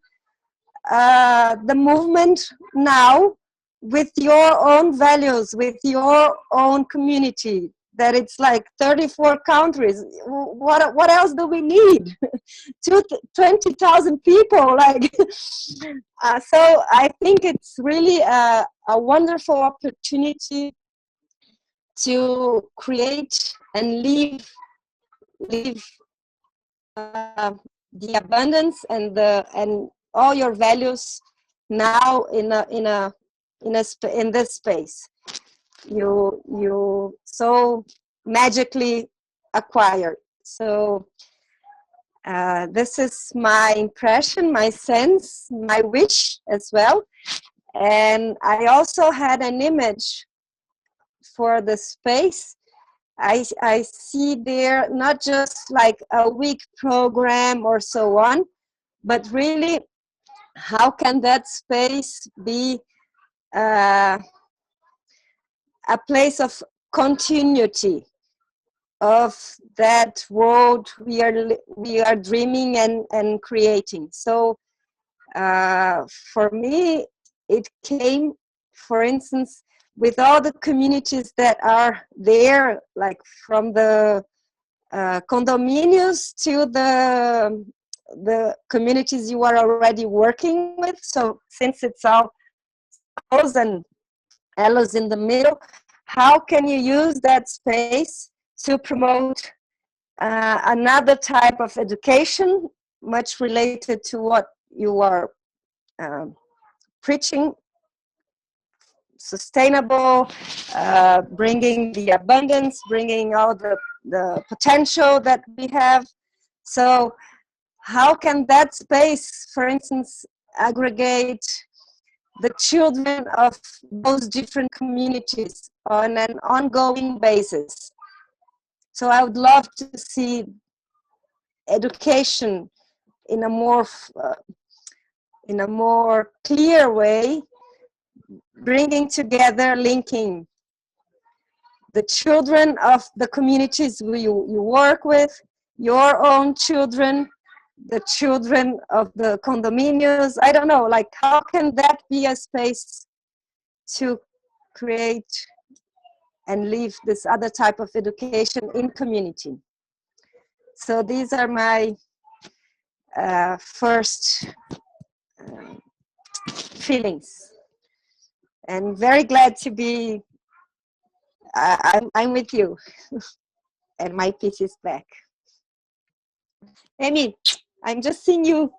the movement now with your own values, with your own community. That it's like 34 countries. What else do we need? 20,000 people, like. So I think it's really a wonderful opportunity to create and live the abundance and all your values now in this space you so magically acquired. So this is my impression, my sense, my wish as well. And I also had an image for the space. I see there not just like a week program or so on, but really how can that space be a place of continuity of that world we are dreaming and creating. So for me, it came, for instance, with all the communities that are there, like from the condominiums to the communities you are already working with. So since it's all close and Ella's in the middle, how can you use that space to promote another type of education, much related to what you are preaching, sustainable, bringing the abundance, bringing all the potential that we have. So how can that space, for instance, aggregate the children of those different communities on an ongoing basis? So I would love to see education in a more clear way, bringing together, linking the children of the communities you work with, your own children, the children of the condominiums. I don't know, like how can that be a space to create and live this other type of education in community? So these are my first feelings, and very glad to be I'm with you. And my piece is back. Amy, I'm just seeing you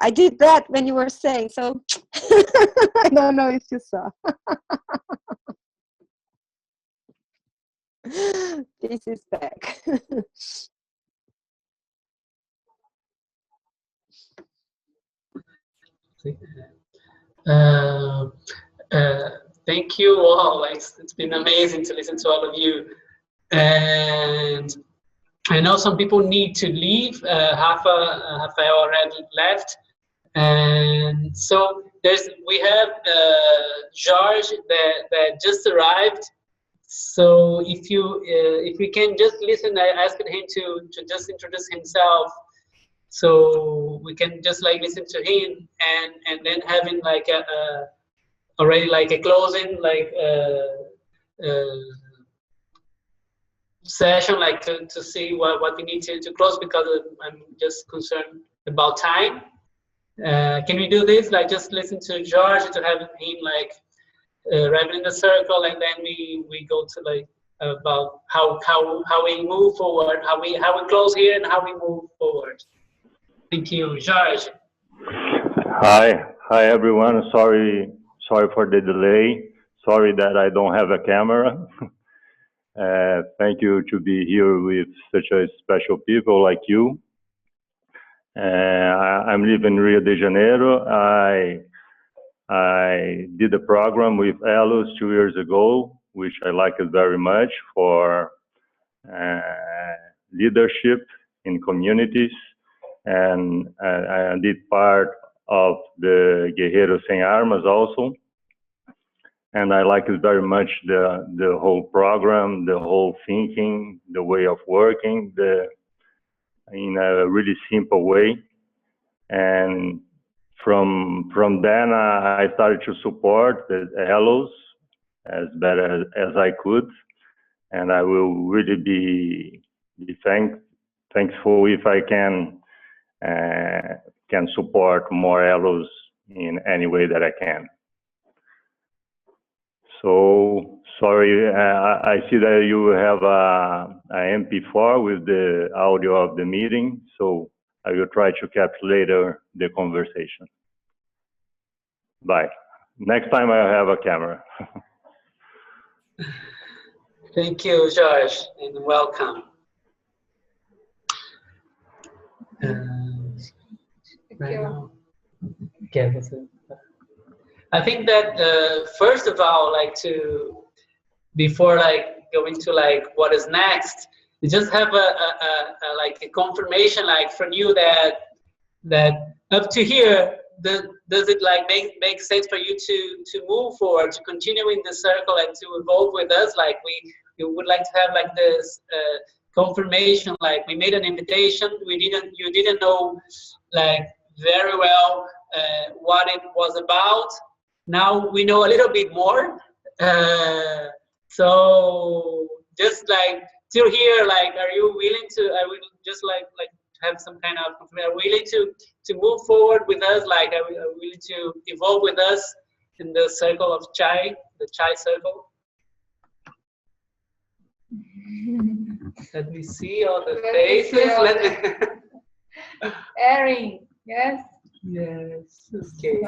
I did that when you were saying, so I don't know if you saw. This is back. Thank you all. Like, it's been amazing to listen to all of you. And I know some people need to leave. Rafael already left. And so we have George that just arrived. So if we can just listen, I asked him to just introduce himself, so we can just like listen to him and then having like already like a closing session, like to see what we need to close, because I'm just concerned about time. Can we do this? Like just listen to George, to have him like wrapping in the circle, and then we go to like about how we move forward, how we close here and how we move forward. Thank you, George. Hi everyone. Sorry for the delay. Sorry that I don't have a camera. Thank you to be here with such a special people like you. I'm living in Rio de Janeiro. I did a program with Elos 2 years ago, which I liked very much, for leadership in communities. And I did part of the Guerreiros Sem Armas also. And I like it very much, the whole program, the whole thinking, the way of working, in a really simple way. And from then I started to support the Elos as better as I could. And I will really be thankful if I can support more Elos in any way that I can. So sorry, I see that you have a MP4 with the audio of the meeting, so I will try to capture later the conversation. Bye. Next time I have a camera. Thank you, George, and welcome. Right now. I think that first of all, like before like going to like what is next, you just have like a confirmation like from you that up to here, does it like make sense for you to move forward, to continue in the circle and to evolve with us? Like we would like to have like this confirmation, like we made an invitation, you didn't know like very well what it was about. Now we know a little bit more. So just like till here, like, are you willing to? I would just like have some kind of confirmation. Are willing to move forward with us? Like, are willing to evolve with us in the circle of Txai, the Txai circle? Let me see all the faces. Let me. Erin, yes. Yes. Okay.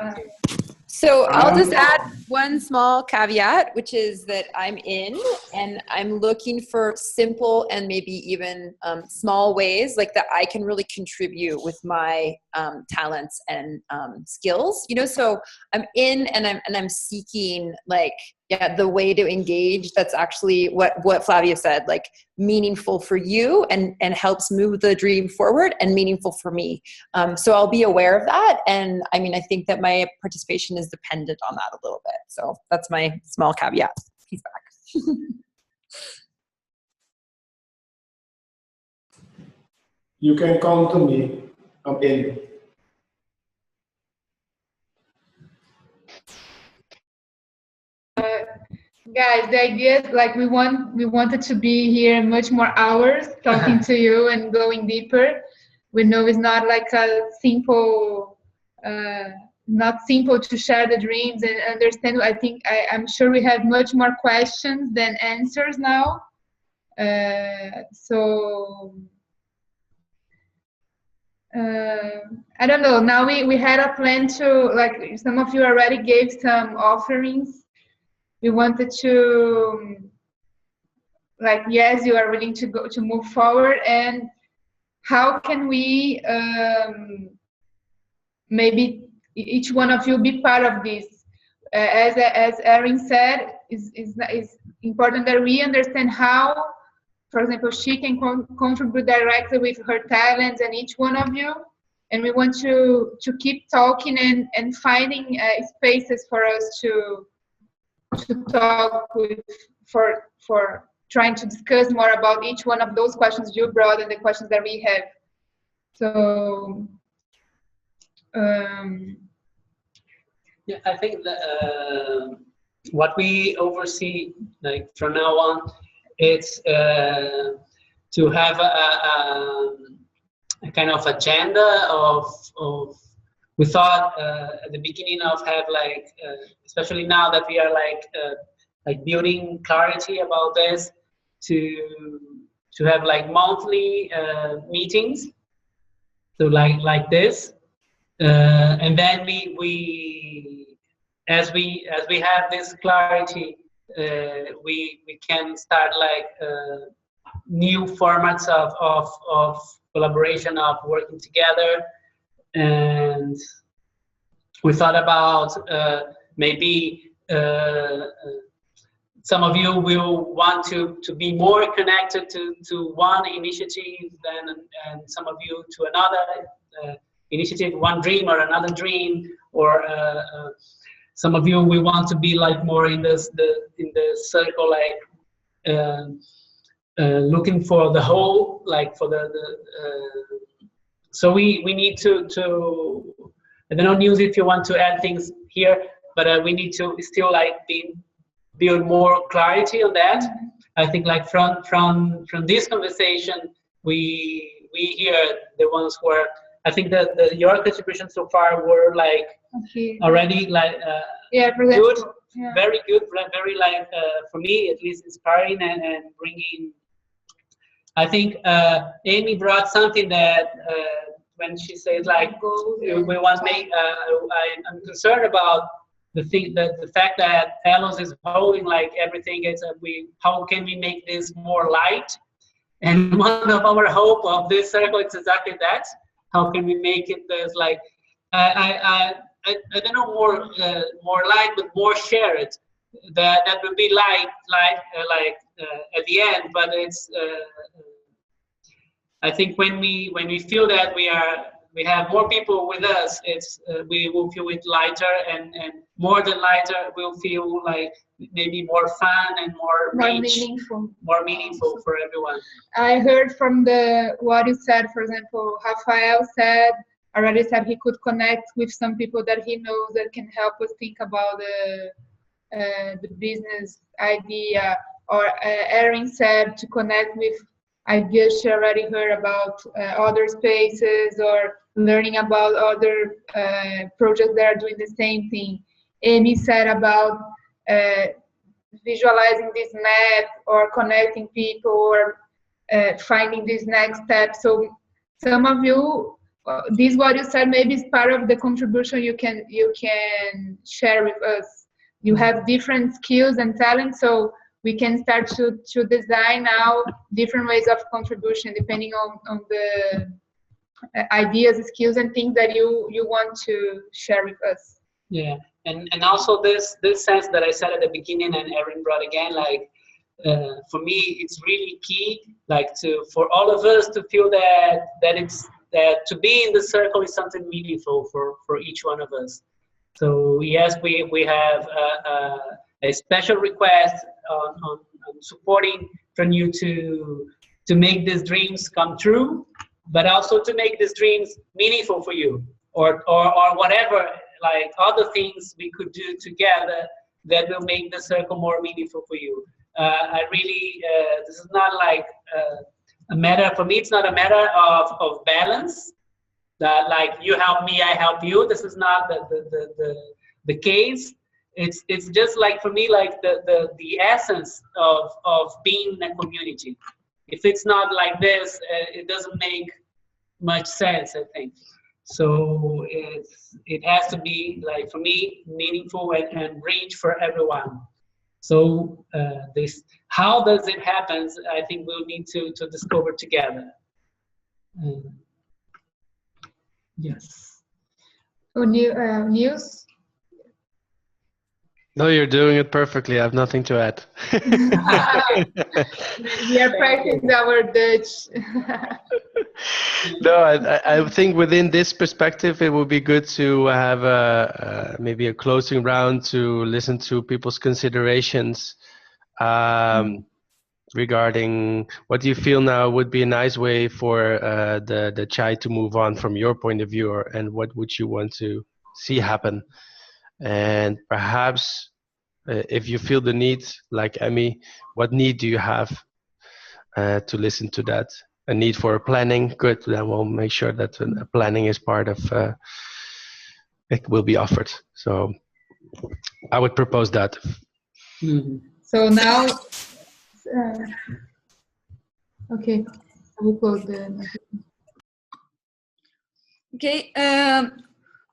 So I'll just add one small caveat, which is that I'm in and I'm looking for simple and maybe even small ways like that I can really contribute with my talents and skills, you know. So I'm in and I'm seeking like, yeah, the way to engage that's actually what Flavia said, like meaningful for you and helps move the dream forward, and meaningful for me. So I'll be aware of that. And I mean, I think that my participation is dependent on that a little bit. So that's my small caveat. Peace back. You can come to me. I'm in. Guys, the idea is like we wanted to be here much more hours talking to you and going deeper. We know it's not like a simple, not simple to share the dreams and understand. I'm sure we have much more questions than answers now. So I don't know. Now we had a plan to, like, some of you already gave some offerings. We wanted to, like, yes, you are willing to move forward, and how can we maybe each one of you be part of this? As Erin said, is important that we understand how, for example, she can contribute directly with her talents, and each one of you, and we want to keep talking and finding spaces for us to talk with, for trying to discuss more about each one of those questions you brought and the questions that we have. So yeah, I think that what we oversee, like from now on, it's to have a kind of agenda of we thought at the beginning of have like especially now that we are like building clarity about this, to have like monthly meetings, so like this, and then we as we have this clarity, we can start like new formats of collaboration, of working together. And we thought about maybe some of you will want to be more connected to one initiative and some of you to another initiative, one dream or another dream, or some of you we want to be like more in the circle, like looking for the whole, like for the so we need to I don't know, News, if you want to add things here, but we need to still like build more clarity on that. I think like from this conversation, we hear the ones where I think that your contributions so far were like already like good, very good, very like for me at least inspiring and bringing. I think Amy brought something that when she says like we want to make, I'm concerned about the fact that Elos is holding like everything is how can we make this more light? And one of our hope of this circle is exactly that. How can we make it as like I don't know, more light, but more shared. That will be light at the end, but it's I think when we feel that we have more people with us, it's we will feel it lighter, and more than lighter, we'll feel like maybe more fun and more meaningful for everyone. I heard from what you said. For example, Rafael already said he could connect with some people that he knows that can help us think about the business idea, or Erin said to connect with ideas she already heard about other spaces, or learning about other projects that are doing the same thing. Amy said about visualizing this map, or connecting people, or finding this next step. So some of you, this what you said maybe is part of the contribution you can share with us. You have different skills and talents, so we can start to design now different ways of contribution depending on the ideas, skills, and things that you want to share with us. Yeah, and also this sense that I said at the beginning, and Erin brought again, like for me it's really key, like for all of us to feel that to be in the circle is something meaningful for each one of us. So yes, we have a special request on supporting from you to make these dreams come true, but also to make these dreams meaningful for you, or whatever, like other things we could do together that will make the circle more meaningful for you. I really, this is not like a matter, for me it's not a matter of balance, that like you help me, I help you. This is not the case. It's just like, for me, like the essence of being in a community. If it's not like this, it doesn't make much sense, I think. So it has to be, like, for me, meaningful and reach for everyone. So this, how does it happen? I think we'll need to discover together. Yes. Oh, news. No, you're doing it perfectly. I have nothing to add. We are practicing our Dutch. No, I think within this perspective, it would be good to have maybe a closing round to listen to people's considerations regarding what do you feel now would be a nice way for the Txai to move on from your point of view, and what would you want to see happen? And perhaps if you feel the need, like Emmy, what need do you have to listen to that? A need for planning? Good, then we'll make sure that planning is part of it will be offered. So I would propose that. So now, okay, I will close the. Okay,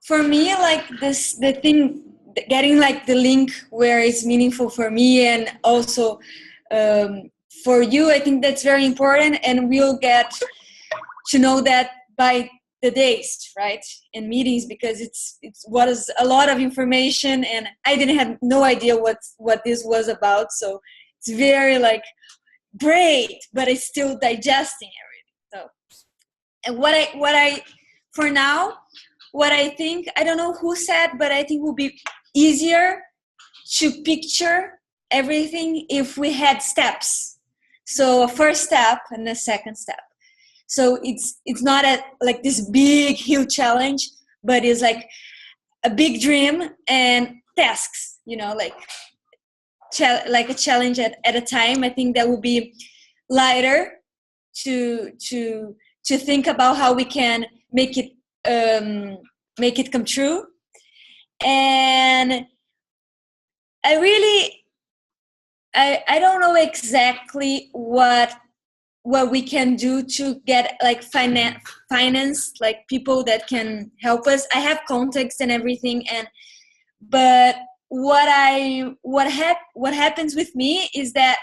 for me, like this, the thing, getting like the link where it's meaningful for me and also for you, I think that's very important, and we'll get to know that by the days, right, in meetings, because it's what is a lot of information, and I didn't have no idea what this was about, so it's very like great, but it's still digesting everything. So, and what I for now, what I think, I don't know who said, but I think it will be easier to picture everything if we had steps. So a first step and a second step. So it's not like this big, huge challenge, but it's like a big dream and tasks, you know, like a challenge at a time. I think that will be lighter to think about how we can make it come true. And I don't know exactly what we can do to get like finance, like people that can help us. I have contacts and everything, but what happens with me is that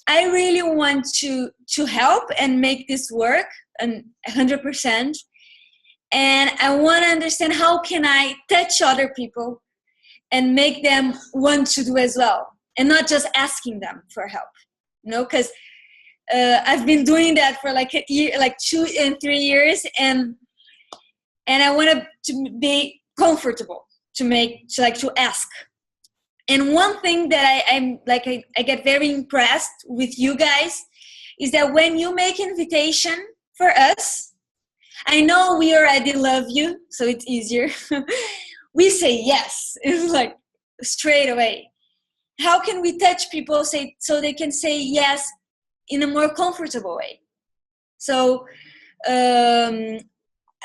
I really want to help and make this work, and 100%. And I want to understand how can I touch other people and make them want to do as well, and not just asking them for help, you know, because I've been doing that for like a year, like 2 and 3 years, and I want to be comfortable to ask. And one thing that I get very impressed with you guys is that when you make invitation for us, I know we already love you, so it's easier. We say yes. It's like straight away. How can we touch people so they can say yes in a more comfortable way? So I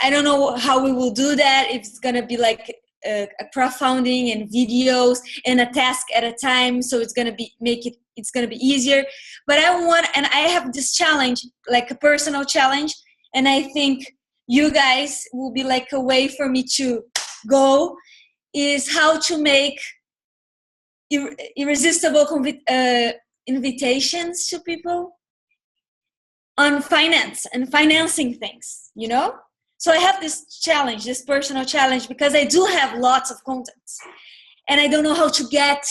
don't know how we will do that. If it's gonna be like a crowdfunding and videos and a task at a time, so it's gonna be it's gonna be easier. But I have this challenge, like a personal challenge, and I think you guys will be like a way for me to go, is how to make irresistible invitations to people on finance and financing things, you know? So I have this challenge, this personal challenge, because I do have lots of contacts and I don't know how to get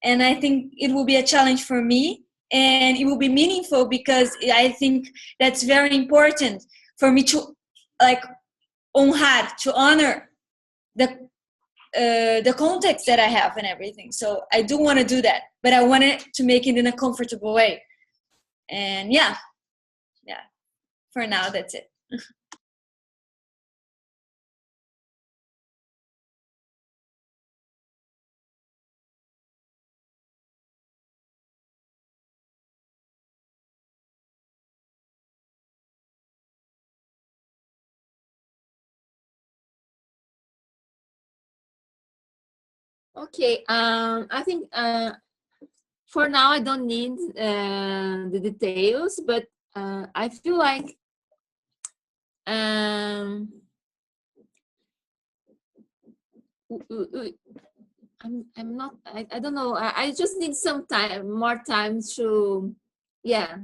and I think it will be a challenge for me. And it will be meaningful because I think that's very important for me to honor the context that I have and everything. So I do want to do that, but I want it to make it in a comfortable way. And yeah, for now, that's it. Okay, I think for now I don't need the details, but I feel like um, I'm not, I don't know. I just need some time, more time to, yeah,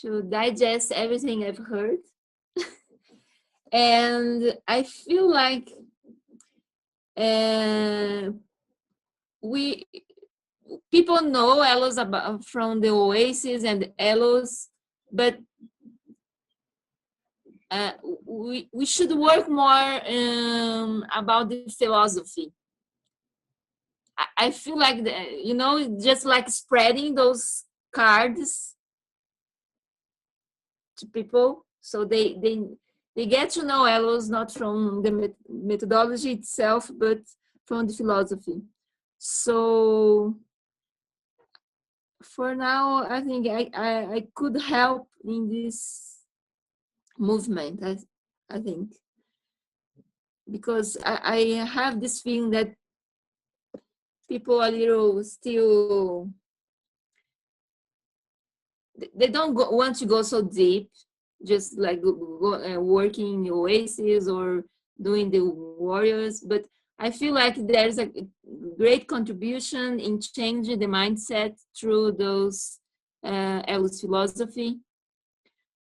to digest everything I've heard. And I feel like people know Elos about from the Oasis and Elos, but we should work more about the philosophy. I feel like just like spreading those cards to people, so they get to know Elos not from the methodology itself, but from the philosophy. So for now, I think I could help in this movement. I think because I have this feeling that people are a little still, they don't want to go so deep, just like working in the Oasis or doing the warriors. But I feel like there's a great contribution in changing the mindset through those Elos philosophy.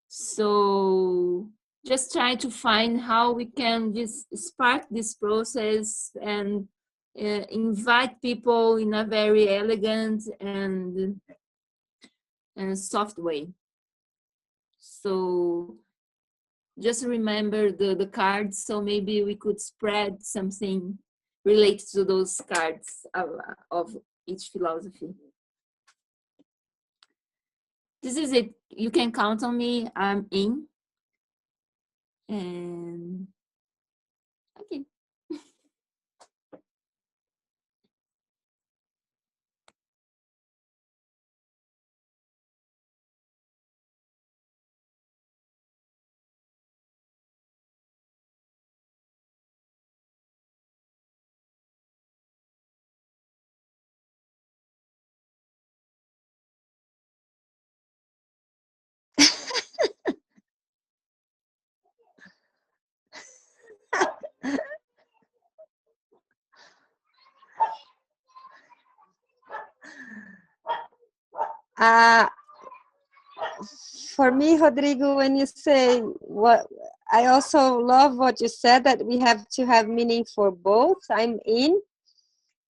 So just try to find how we can just spark this process and invite people in a very elegant and soft way. So just remember the cards, so maybe we could spread something related to those cards of each philosophy. This is it. You can count on me. I'm in. And okay. For me, Rodrigo, when you say what, I also love what you said, that we have to have meaning for both. I'm in.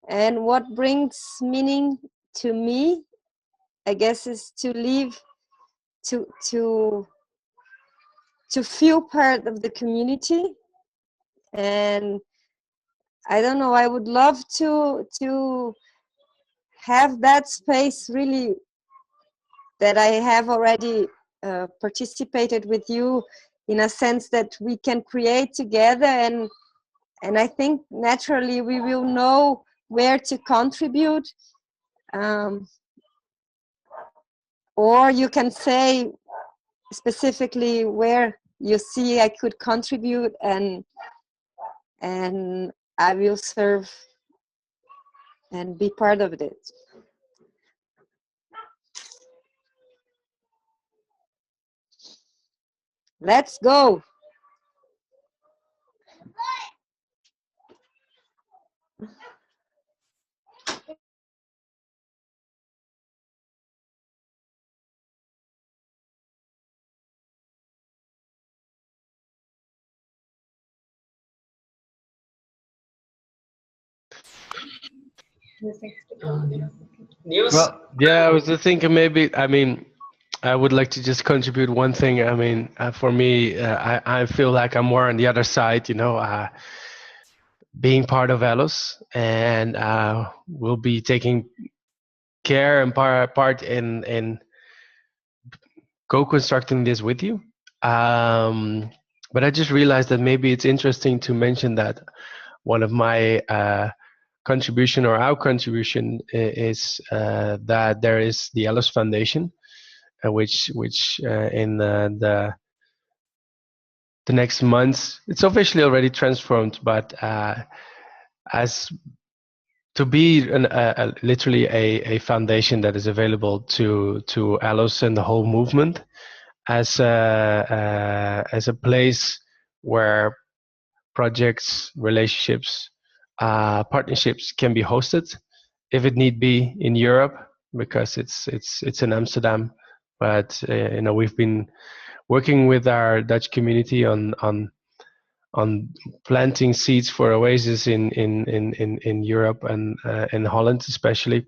And what brings meaning to me, I guess, is to live, to feel part of the community. And I don't know, I would love to have that space really, that I have already participated with you, in a sense that we can create together, and I think naturally we will know where to contribute, or you can say specifically where you see I could contribute, and I will serve and be part of it. Let's go. News? Well, yeah, I was just thinking maybe, I mean, I would like to just contribute one thing. I mean, for me, I feel like I'm more on the other side, being part of Elos, and we'll be taking care and part in co-constructing this with you. But I just realized that maybe it's interesting to mention that one of my contribution, or our contribution, is that there is the Elos Foundation, which in the next months, it's officially already transformed, but as to be literally a foundation that is available to Elos and the whole movement. as a place where projects, relationships, partnerships can be hosted, if it need be in Europe, because it's in Amsterdam. But we've been working with our Dutch community on planting seeds for oasis in Europe and in Holland especially.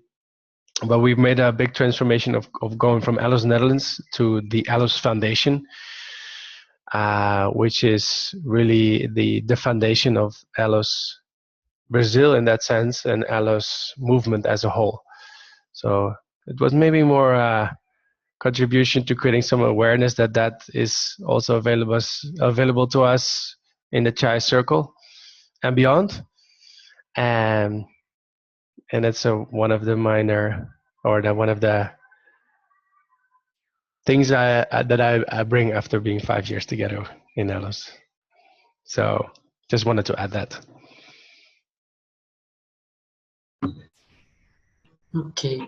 But we've made a big transformation of going from Allos Netherlands to the Allos Foundation, which is really the foundation of Allos Brazil in that sense, and Allos movement as a whole. So it was maybe more contribution to creating some awareness that is also available to us in the Txai circle and beyond. And it's one of the minor, or one of the things that I bring after being 5 years together in Allos. So just wanted to add that. Okay,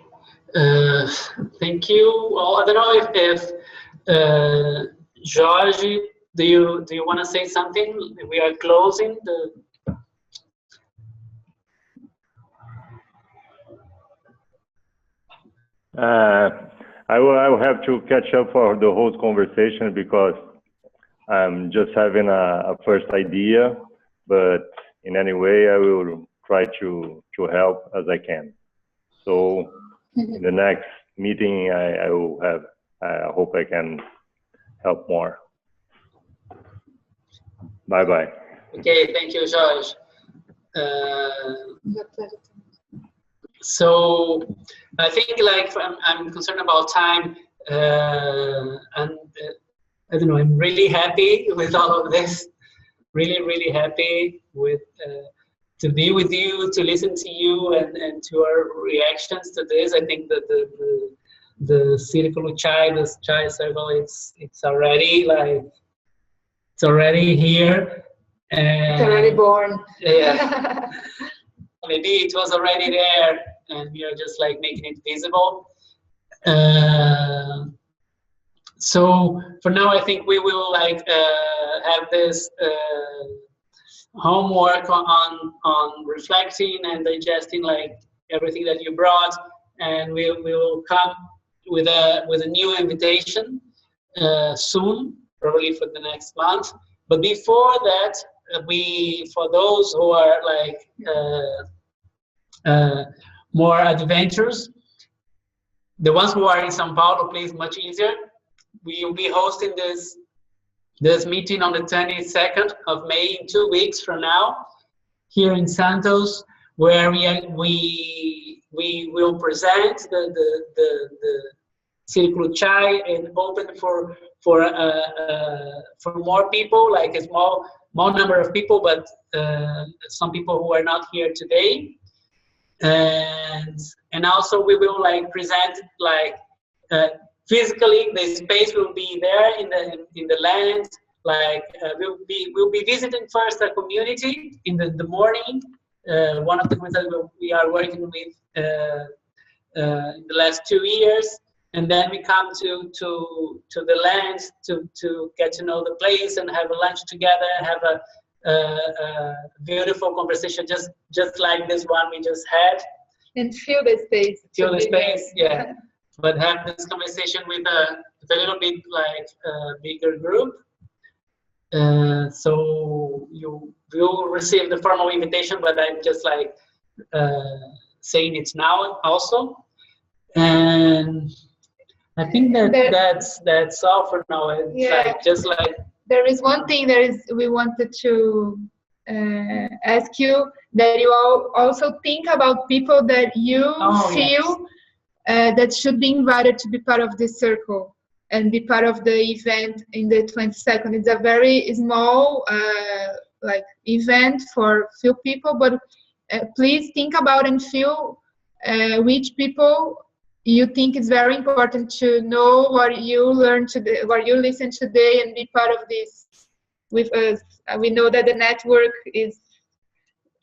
thank you. Well, I don't know if Jorge, do you want to say something? We are closing the. I will have to catch up for the whole conversation because I'm just having a first idea, but in any way I will try to help as I can. So in the next meeting I will have, I hope I can help more. Bye bye. Okay, thank you, Jorge. So I think I'm concerned about time, and I don't know, I'm really happy with all of this, really happy with to be with you, to listen to you and to our reactions to this. I think that the Círculo Txai, the Txai circle, it's already here. And it's already born. Yeah. Maybe it was already there and we are just like making it visible. So for now, I think we will have this homework on reflecting and digesting everything that you brought, and we will come with a new invitation soon, probably for the next month. But before that, for those who are more adventurous, the ones who are in São Paulo, please, much easier. We will be hosting this meeting on the 22nd of May, in 2 weeks from now, here in Santos, where we will present the Círculo Txai and open for more people, like a small number of people, but some people who are not here today. And also we will present physically. The space will be there in the land. We'll be visiting first a community in the morning. One of the communities that we are working with in the last 2 years, and then we come to the land to get to know the place and have a lunch together, have a beautiful conversation, just like this one we just had. And feel the space. Feel the space, yeah. But have this conversation with a little bit bigger group. So you will receive the formal invitation, but I'm just saying it's now also. And I think that's all for now. It's there is one thing we wanted to ask you, that you also think about people that you feel that should be invited to be part of this circle and be part of the event in the 22nd. It's a very small event for few people, but please think about and feel which people you think it's very important to know what you learned today, what you listened today, and be part of this with us. We know that the network is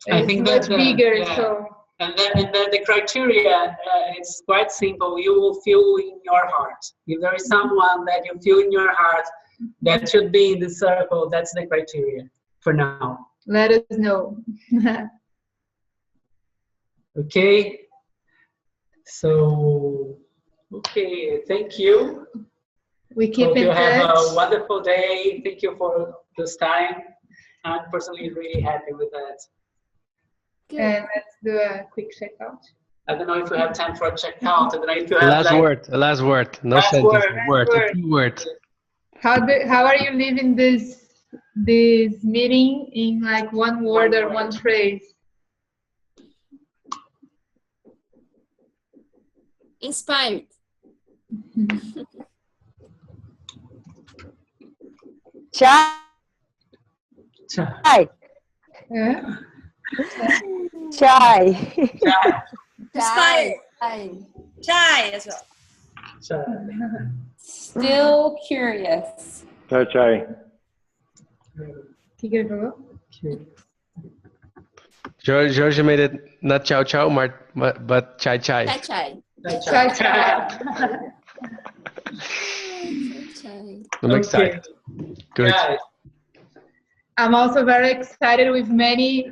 much bigger. Yeah. So And then the criteria, it's quite simple. You will feel in your heart. If there is someone that you feel in your heart that should be in the circle, that's the criteria for now. Let us know. Okay. So, okay, thank you. We keep Hope in you have touch. a wonderful day. Thank you for this time. I'm personally really happy with that. And let's do a quick checkout. I don't know if we have time for a checkout. I don't know if you have Last like, word. Last word. No Last sentence. word, A key word. How are you leaving this meeting in like one word or one phrase? Inspired. Txai. Txai. Yeah. Txai. Inspired. Txai as well. Txai. Still curious. Tchau. Que ele falou? George made it not chow chow, but chai chai. Txai. Tchai, tchai. I'm excited. Good. Guys, I'm also very excited with many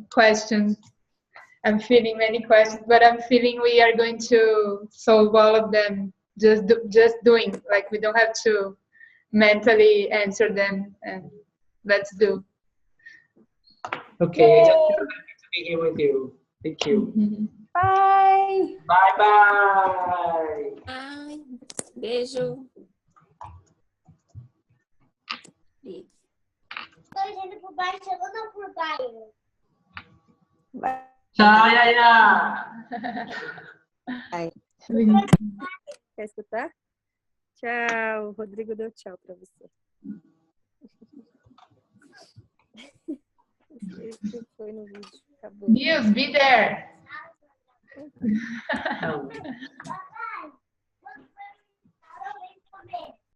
questions. I'm feeling many questions, but I'm feeling we are going to solve all of them just doing. Like we don't have to mentally answer them, and let's do. okay, just happy to be here with you. Thank you. Bye. Bye bye. Ai, beijo. Estou indo por baixo ou não por baixo? Tchau, Yaya. Quer escutar? Tchau. O Rodrigo deu tchau para você. Ele foi no vídeo. Acabou. Nils, be there. Não.